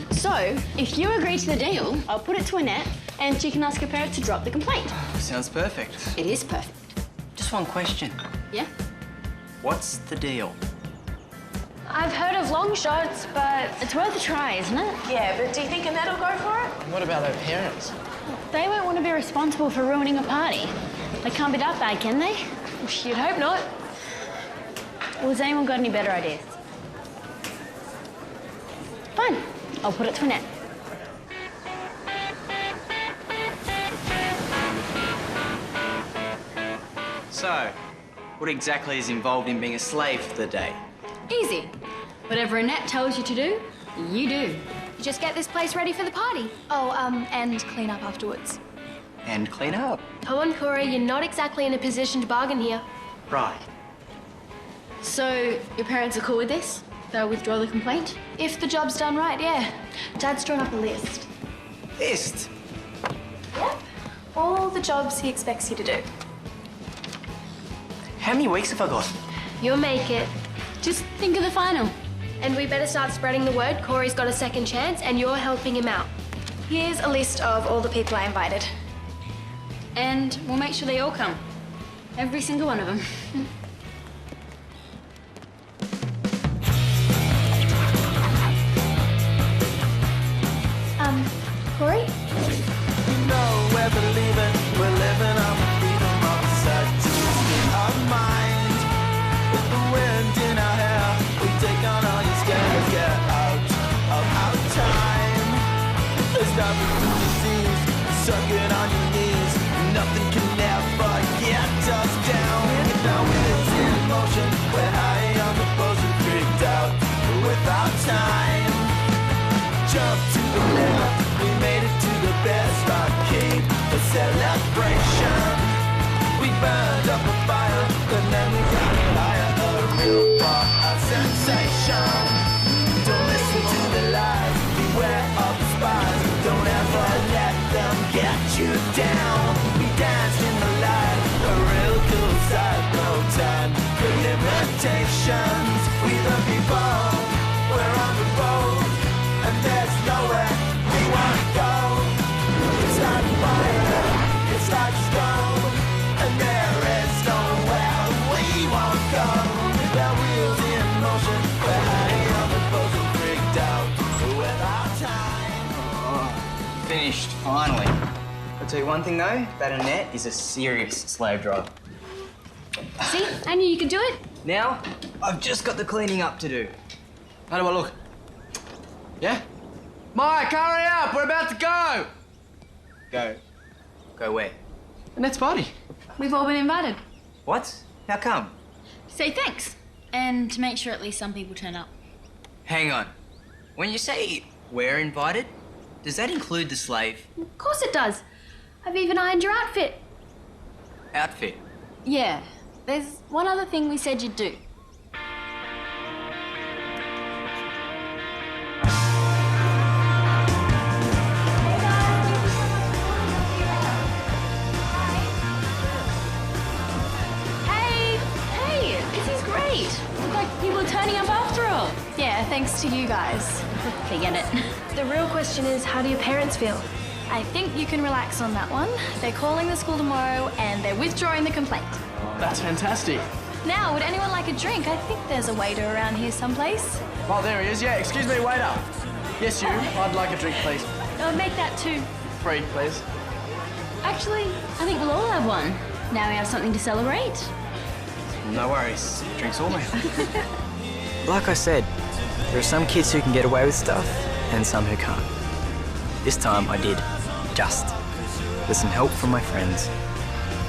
if you agree to the deal, I'll put it to Annette and she can ask her parents to drop the complaint. Sounds perfect. It is perfect. Just one question. Yeah? What's the deal? I've heard of long shots, but it's worth a try, isn't it? Yeah, but do you think Annette will go for it? what about her parents? They won't want to be responsible for ruining a party. They can't be that bad, can they? you'd hope not. Well, has anyone got any better ideas? Fine. I'll put it to Annette. So, what exactly is involved in being a slave for the day? Easy. Whatever Annette tells you to do, you do. Just get this place ready for the party. Oh, and clean up afterwards. And clean up. Come on, Corey, you're not exactly in a position to bargain here. Right. So, your parents are cool with this? They'll withdraw the complaint? If the job's done right, yeah. Dad's drawn up a list. List? Yep. All the jobs he expects you to do. How many weeks have I got? You'll make it. Just think of the final. And we better start spreading the word. Corey's got a second chance and you're helping him out. Here's a list of all the people I invited. And we'll make sure they all come. Every single one of them. Corey? You know we're believing, we're living on the freedom of the sight in our mind. With the wind in our hair, we take on all your scares, get out of our time. There's nothing to disease, sucking on your knees. Nothing can ever get us down. With our wheels in motion, we're high on the poles and freaked out without time. Jump to the left, we made it to the best arcade for celebration. We burned up a fire, and then we got higher, a real bar of sensation. Don't listen to the lies, beware of the spies. Don't ever let them get you down. We danced in the light, a real cool side, no time for limitations. We the people, we're on the road. And there's nowhere we want to go. It's like fire, it's like stone. And there is nowhere we won't go. With our wheels in motion, we're high on the poles and freaked out without time. Oh, finished, finally. I'll tell you one thing though, that Annette is a serious slave driver. See? I knew you could do it. Now, I've just got the cleaning up to do. How do I look? Yeah? Mike, hurry up! We're about to go! Go. Go where? Annette's party. We've all been invited. What? How come? Say thanks. And to make sure at least some people turn up. Hang on. When you say we're invited, does that include the slave Of course it does. I've even ironed your outfit. outfit? Yeah. There's one other thing we said you'd do. People are turning up after all. Yeah, thanks to you guys. Forget it. The real question is, how do your parents feel? I think you can relax on that one. They're calling the school tomorrow and they're withdrawing the complaint. That's fantastic. Now, would anyone like a drink? I think there's a waiter around here someplace. Oh, there he is. Yeah, excuse me, waiter. Yes, you. I'd like a drink, please. I'll make that too. 3, please. Actually, I think we'll all have one. Now we have something to celebrate. No worries. Drinks all made. Like I said, there are some kids who can get away with stuff and some who can't. This time I did. Just. With some help from my friends.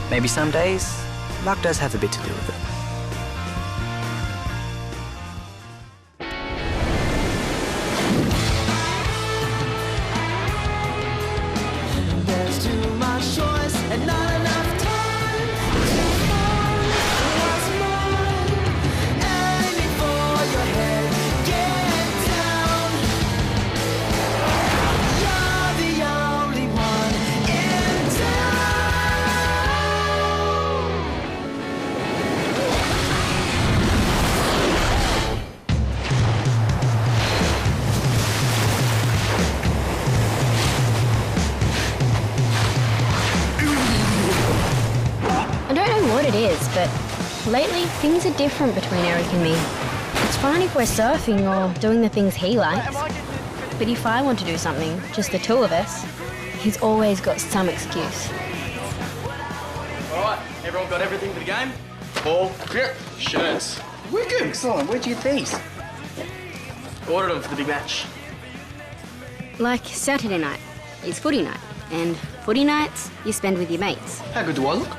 Maybe some days, luck does have a bit to do with it. There's too much choice and not enough time to find what's mine. Aiming for your head, get down. You're the only one in I don't know what it is, but lately things are different between Eric and me. It's fine if we're surfing or doing the things he likes. But if I want to do something, just the two of us, he's always got some excuse. All right, everyone got everything for the game? Ball, grip, shirts. Wicked! Excellent. Where'd you get these? Ordered them for the big match. Like Saturday night is footy night, and footy nights you spend with your mates. How good do I look?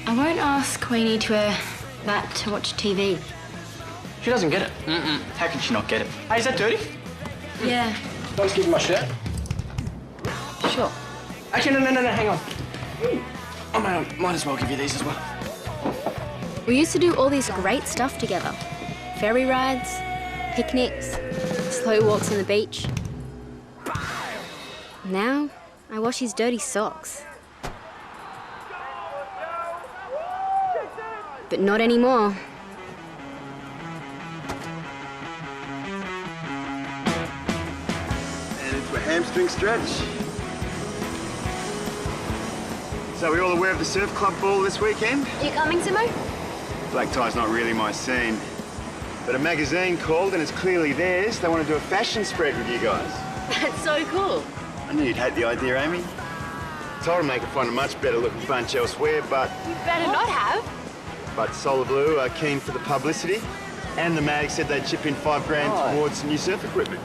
I won't ask Queenie to wear that to watch TV. She doesn't get it. How can she not get it? Hey, is that dirty? Yeah. Can I just give you my shirt? Sure. Actually, no, hang on. I might as well give you these as well. We used to do all this great stuff together. Ferry rides, picnics, slow walks on the beach. Now, I wash his dirty socks. but not anymore. And into a hamstring stretch. So we all aware of the surf club ball this weekend? You coming, Simo? Black tie's not really my scene. But a magazine called and it's clearly theirs. They want to do a fashion spread with you guys. That's so cool. I knew you'd hate the idea, Amy. Told them they could find a much better looking bunch elsewhere, but... You better not have. But Solar Blue are keen for the publicity. And the mag said they'd chip in $5,000 towards new surf equipment.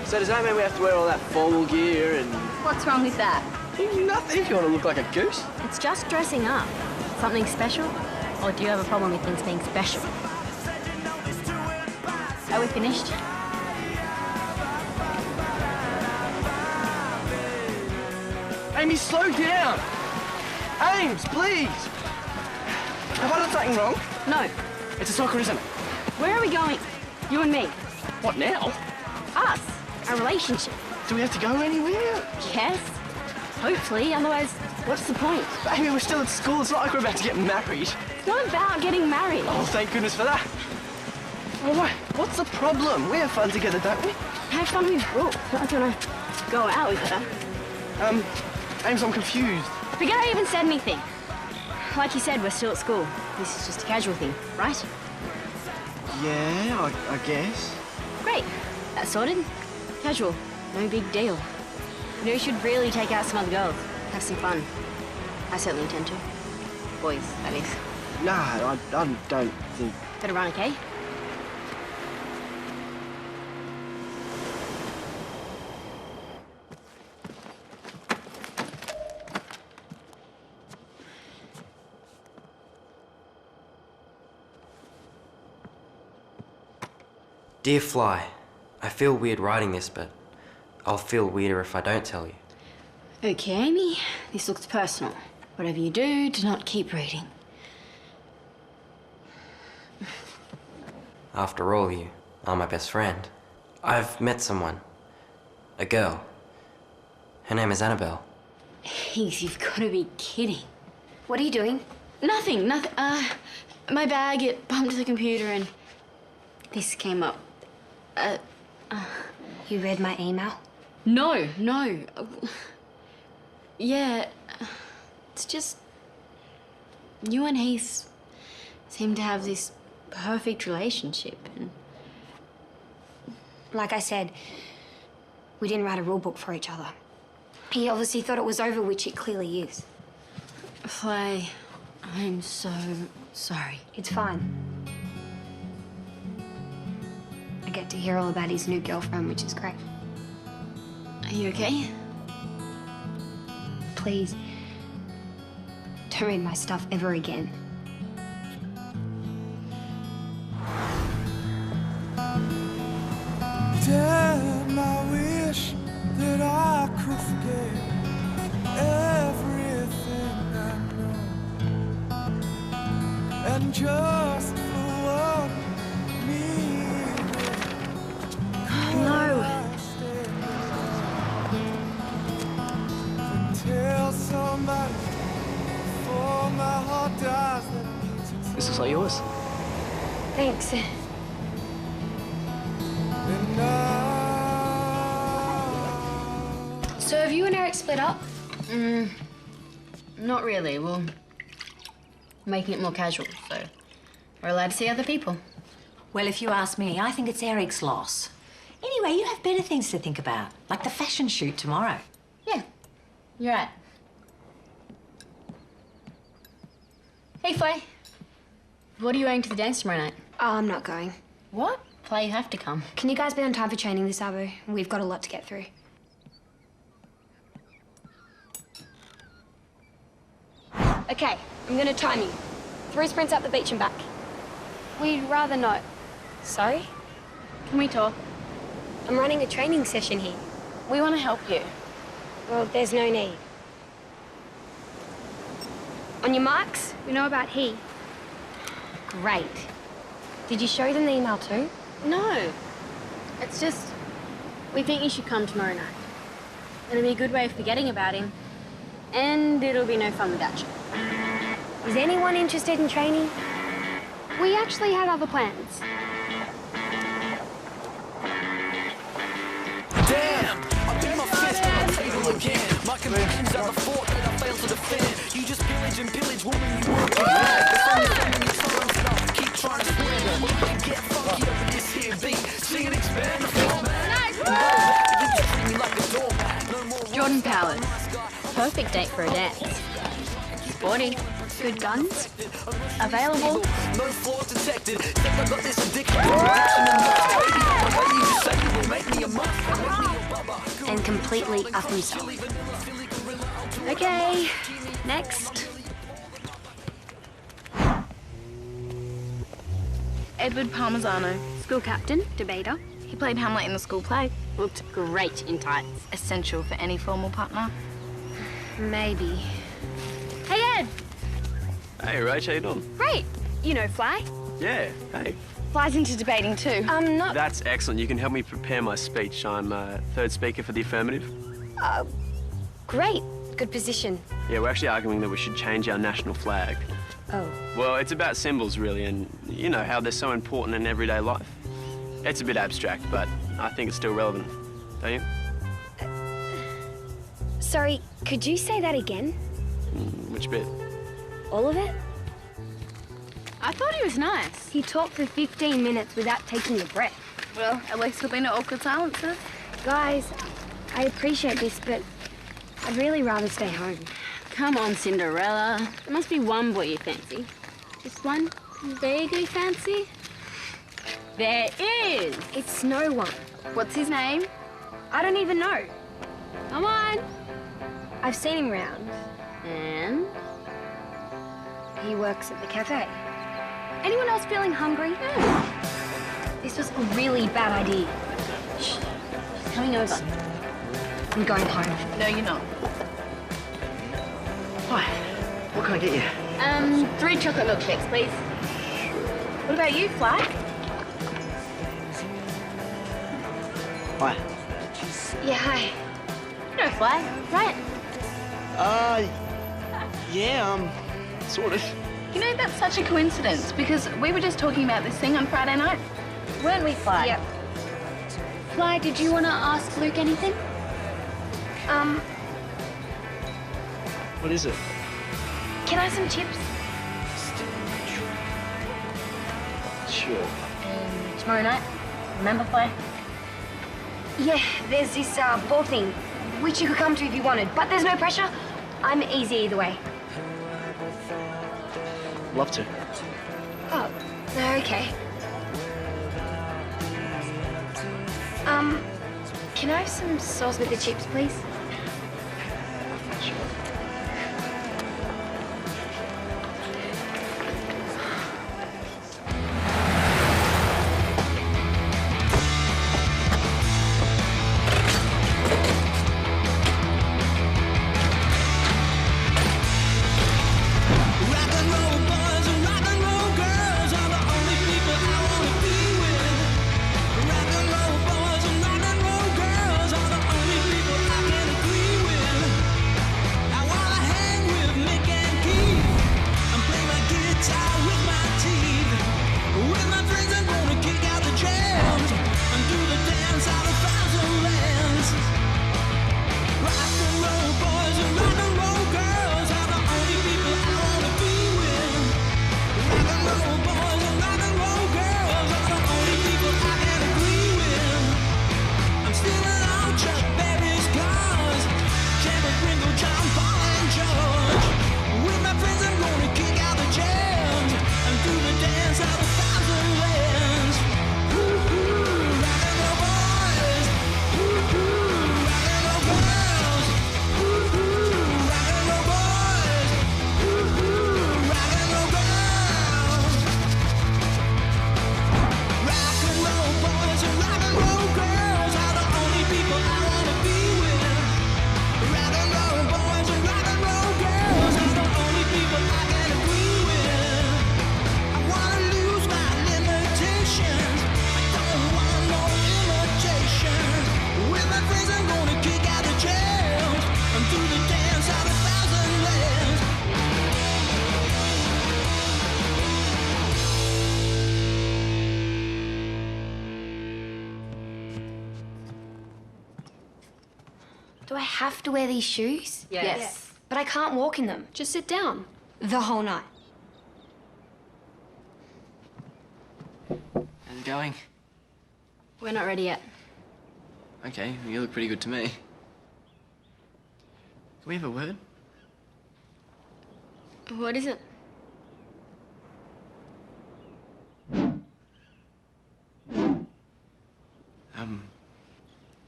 So does that mean we have to wear all that formal gear and... What's wrong with that? Nothing if you want to look like a goose. It's just dressing up. Something special? Or do you have a problem with things being special? Are we finished? Amy, slow down! Ames, please! Have I done something wrong? No. It's a soccer, isn't it? Where are we going? You and me. What now? Us. Our relationship. Do we have to go anywhere? Yes. Hopefully, otherwise, what's the point? Amy, we're still at school. It's not like we're about to get married. It's not about getting married. Oh, thank goodness for that. Well, what's the problem? We have fun together, don't we? Have fun with Brooke. Not like you want to go out with her. Ames, I'm confused. Forget I even said anything. Like you said, we're still at school. This is just a casual thing, right? Yeah, I guess. Great. That's sorted. Casual. No big deal. You know, you should really take out some other girls. Have some fun. I certainly intend to. Boys, that is. Nah, I don't think... Better run, okay? Dear Fly, I feel weird writing this, but I'll feel weirder if I don't tell you. Okay, Amy. This looks personal. Whatever you do not keep reading. After all, you are my best friend. I've met someone. A girl. Her name is Annabelle. Heath, you've got to be kidding. What are you doing? Nothing. My bag, it bumped the computer and this came up. You read my email? No. Yeah, it's just... You and Heath seem to have this perfect relationship and... Like I said, we didn't write a rule book for each other. He obviously thought it was over, which it clearly is. Fly, I'm so sorry. It's fine. I get to hear all about his new girlfriend, which is great. Are you okay? Please, don't read my stuff ever again. Damn, I wish that I could forget everything I know, and just for one minute. No. Tell somebody before my heart dies that it needs its This looks like yours. Thanks. So have you and Eric split up? Not really. Well, making it more casual, so we're allowed to see other people. Well, if you ask me, I think it's Eric's loss. Anyway, you have better things to think about, like the fashion shoot tomorrow. Yeah, you're right. Hey, Fly. What are you wearing to the dance tomorrow night? Oh, I'm not going. What? Fly, you have to come. Can you guys be on time for training this Arvo? We've got a lot to get through. Okay, I'm gonna time you. 3 sprints up the beach and back. We'd rather not. Sorry? Can we talk? I'm running a training session here. We want to help you. Well, there's no need. On your marks, we know about he. Great. Did you show them the email too? No. It's just, we think you should come tomorrow night. It'll be a good way of forgetting about him. And it'll be no fun without you. Is anyone interested in training? We actually had other plans. Damn! I beat my fist on the table again. My convictions are the fort that I failed to defend. You just pillage and pillage, woman, you work your life. Keep trying to swim. We can get funky over this here beat. Sing and expand the format. You just treat me like a doormat. No more Jordan Powers. Perfect date for a dance. Sporty. Good guns. Available. no flaws detected. Think I got this addiction. And completely up himself. Okay, next. Edward Parmesano. School captain, debater. He played Hamlet in the school play. Looked great in tights. Essential for any formal partner. Maybe. Hey, Ed! Hey, Rach, how you doing? Great. You know Fly? Yeah, hey. Flies into debating too. Not... That's excellent. You can help me prepare my speech. I'm third speaker for the affirmative. Great. Good position. Yeah, we're actually arguing that we should change our national flag. Oh. Well, it's about symbols, really, and you know how they're so important in everyday life. It's a bit abstract, but I think it's still relevant. Don't you? Sorry, could you say that again? Which bit? All of it? I thought he was nice. He talked for 15 minutes without taking a breath. Well, at least there'll be no awkward silences. Guys, I appreciate this, but I'd really rather stay home. Come on, Cinderella. There must be one boy you fancy. Just one vaguely fancy? There is! It's no one. What's his name? I don't even know. Come on. I've seen him round. And? He works at the cafe. Anyone else feeling hungry? This was a really bad idea. Shh. He's coming over. I'm going home. No, you're not. Hi. What can I get you? 3 chocolate milkshakes, please. What about you, Fly? Hi. Yeah, hi. You know Fly, right? Yeah, sort of. You know, that's such a coincidence, because we were just talking about this thing on Friday night. Weren't we, Fly? Yep. Fly, did you want to ask Luke anything? What is it? Can I have some chips? Sure. Tomorrow night, remember, Fly? Yeah, there's this ball thing, which you could come to if you wanted, but there's no pressure. I'm easy either way. Love to. Oh, okay. Can I have some sauce with the chips, please? Rock and roll boys and rock and roll girls are the only people I can Do I have to wear these shoes? Yes. But I can't walk in them. Just sit down. The whole night. How's it going? We're not ready yet. Okay, you look pretty good to me. Can we have a word? What is it?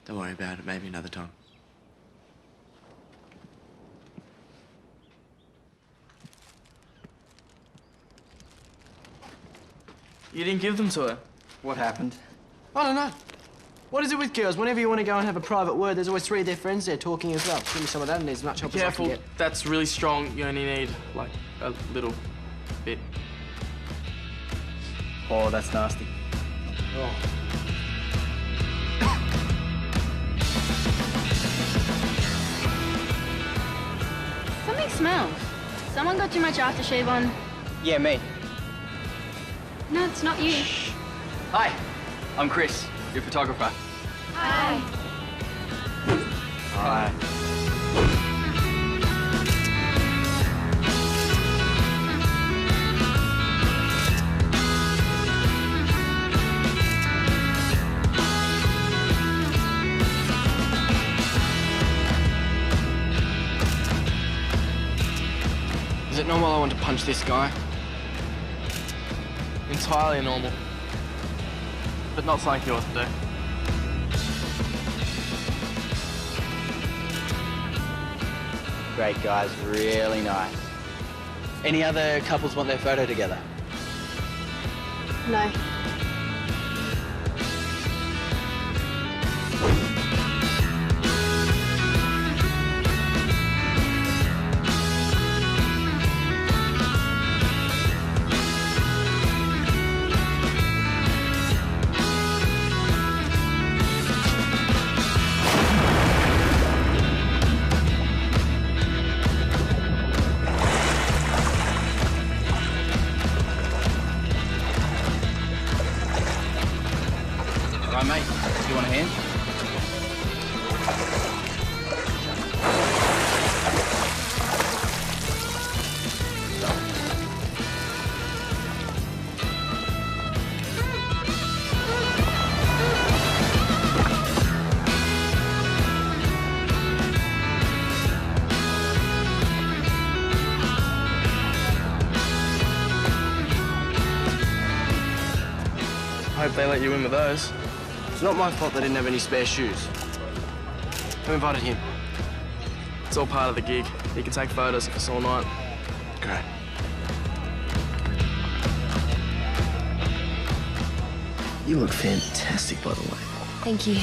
Don't worry about it, maybe another time. You didn't give them to her. What happened? I don't know. What is it with girls? Whenever you want to go and have a private word, there's always 3 of their friends there talking as well. Give me some of that and as much help as I Careful, can get. that's really strong. You only need, like, a little bit. Oh, that's nasty. Oh. Something smells. Someone got too much aftershave on. Yeah, me. No, it's not you. Hi, I'm Chris, your photographer. Hi. Hi. Is it normal I want to punch this guy? Entirely normal. But not something you ought to do. Great guys, really nice. Any other couples want their photo together? No. All right, mate, you want a hand? I hope they let you in with those. It's not my fault they didn't have any spare shoes. Who invited him? It's all part of the gig. He can take photos of us all night. Great. You look fantastic, by the way. Thank you.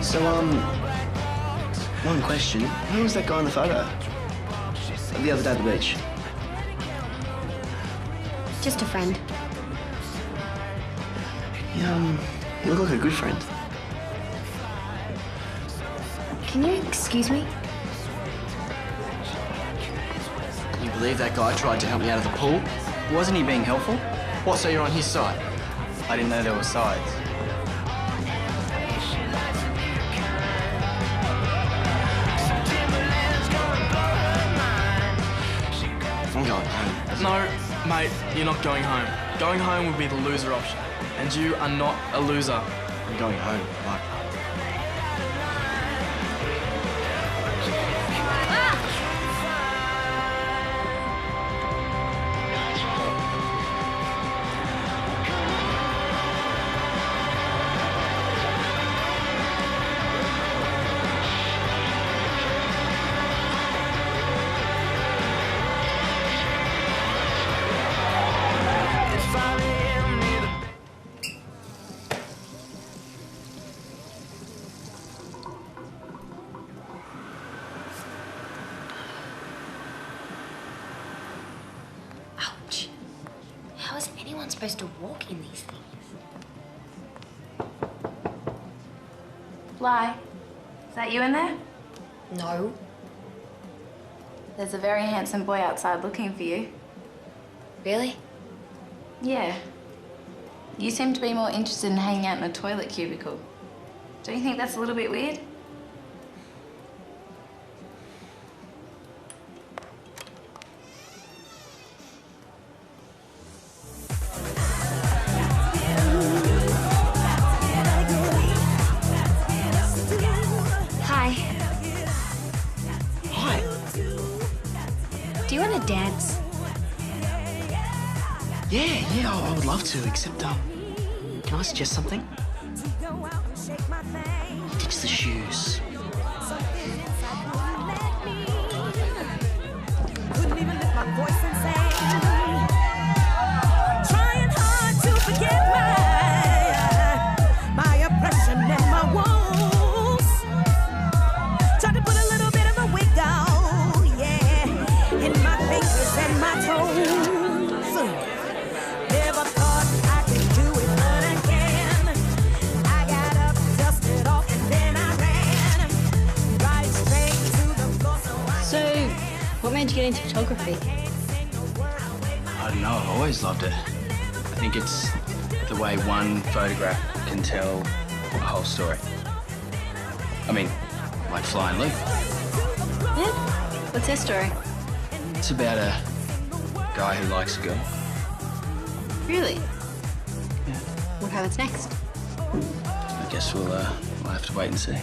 So, one question. Who was that guy in the photo? The other day at the beach? Just a friend. You look like a good friend. Can you excuse me? Can you believe that guy tried to help me out of the pool? Wasn't he being helpful? What, so you're on his side? I didn't know there were sides. I'm going home. No, mate, you're not going home. Going home would be the loser option. And you are not a loser. I'm going home, Mike. Ouch. How is anyone supposed to walk in these things? Fly, is that you in there? No. There's a very handsome boy outside looking for you. Really? Yeah. You seem to be more interested in hanging out in a toilet cubicle. Don't you think that's a little bit weird? Hi. Hi. Do you want to dance? Yeah, I would love to, except, can I suggest something? Ditch the shoes. Couldn't even lift my voice and say, trying hard to forget my oppression and my wounds. Tried to put a little bit of a wig on, yeah, in my fingers and my toes. Never thought I could do it, but I can. I got up, dusted off, and then I ran right straight to the floor. So, what made you get into photography? I don't know, I've always loved it. I think it's the way one photograph can tell a whole story. I mean, like Fly and Luke. Yeah? What's their story? It's about a guy who likes a girl. Really? Yeah. What happens next? I guess we'll have to wait and see.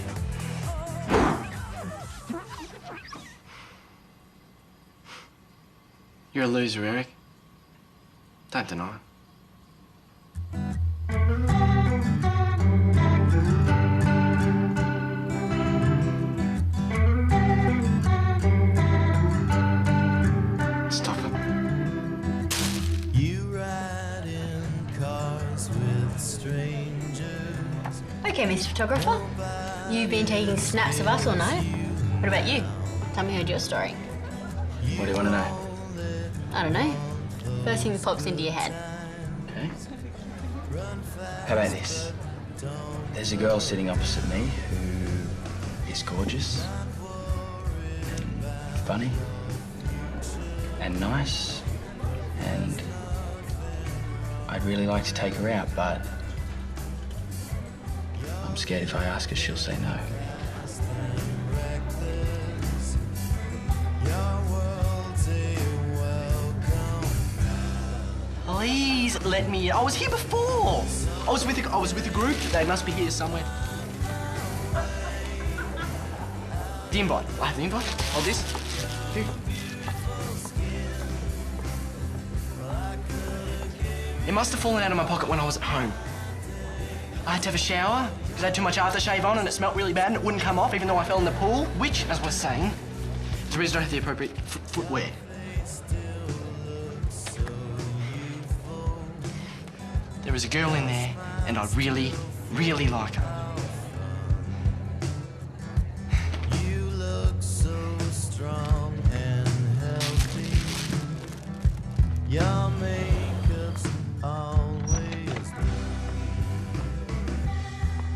You're a loser, Eric. Don't deny it. Stop it. You ride in cars with strangers. Okay, Mr. Photographer. You've been taking snaps of us all night. What about you? Tell me your story. What do you want to know? I don't know. First thing that pops into your head. Okay. How about this? There's a girl sitting opposite me who is gorgeous and funny and nice, and I'd really like to take her out, but I'm scared if I ask her, she'll say no. Please let me in. I was here before. I was with a group. They must be here somewhere. The invite. I have the invite. Hold this. Here. It must have fallen out of my pocket when I was at home. I had to have a shower because I had too much aftershave on and it smelled really bad and it wouldn't come off even though I fell in the pool, which, as I was saying, is the reason I don't have the appropriate footwear. There was a girl in there, and I really, really like her. You look so strong and healthy. Your makeup's always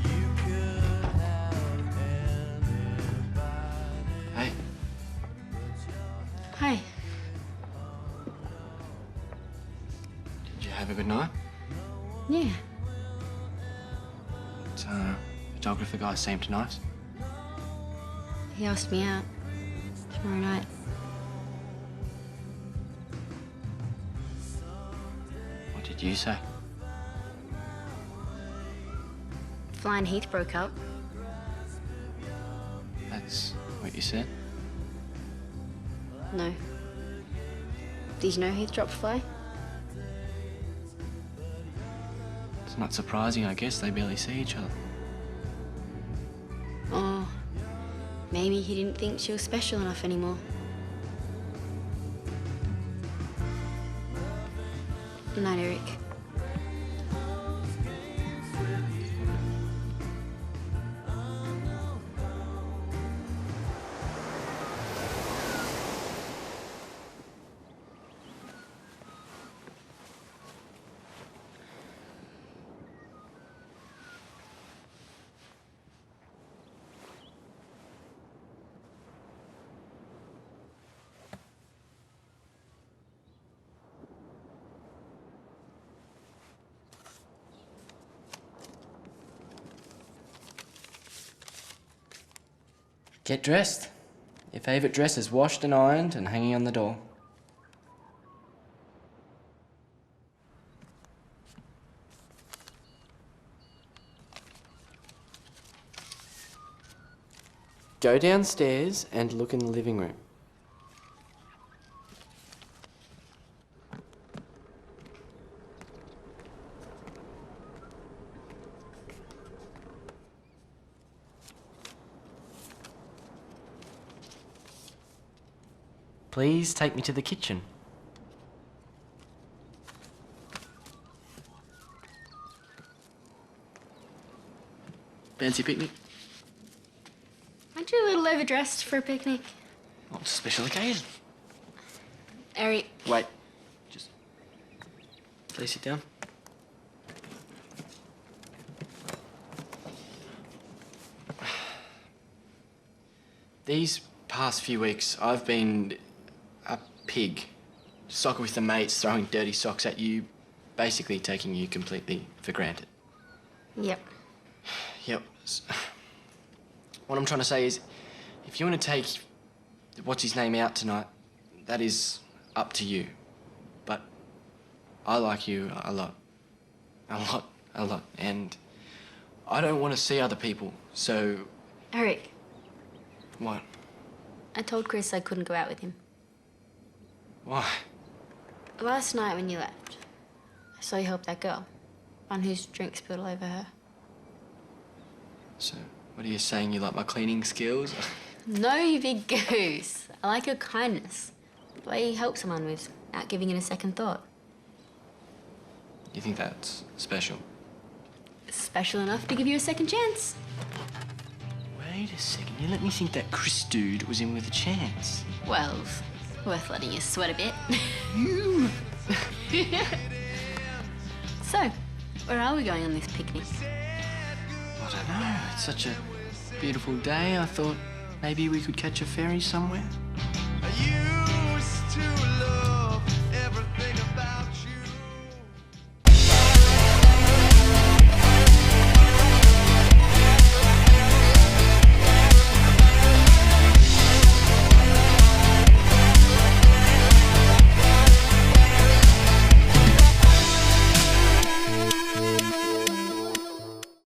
you could have anybody. Hey. Hi. Did you have a good night? Yeah. Photographer guy seemed nice. He asked me out tomorrow night. What did you say? Fly and Heath broke up. That's what you said? No. Did you know Heath dropped Fly? It's not surprising, I guess. They barely see each other. Or maybe he didn't think she was special enough anymore. Good night, Eric. Get dressed. Your favourite dress is washed and ironed and hanging on the door. Go downstairs and look in the living room. Please take me to the kitchen. Fancy picnic? Aren't you a little overdressed for a picnic? Oh, it's a special occasion. Eric. Wait. Just... Please sit down. These past few weeks, I've been a pig. Soccer with the mates, throwing dirty socks at you, basically taking you completely for granted. Yep. Yep. What I'm trying to say is, if you want to take what's-his-name out tonight, that is up to you. But I like you a lot. A lot. And I don't want to see other people, so... Eric. What? I told Chris I couldn't go out with him. Why? Last night when you left, I saw you help that girl, one whose drink spilled all over her. So, what are you saying? You like my cleaning skills? No, you big goose. I like your kindness. The way you help someone without giving it a second thought. You think that's special? Special enough to give you a second chance. Wait a second. You let me think that Chris dude was in with a chance. Well, worth letting you sweat a bit. You! So, where are we going on this picnic? I don't know. It's such a beautiful day. I thought maybe we could catch a ferry somewhere.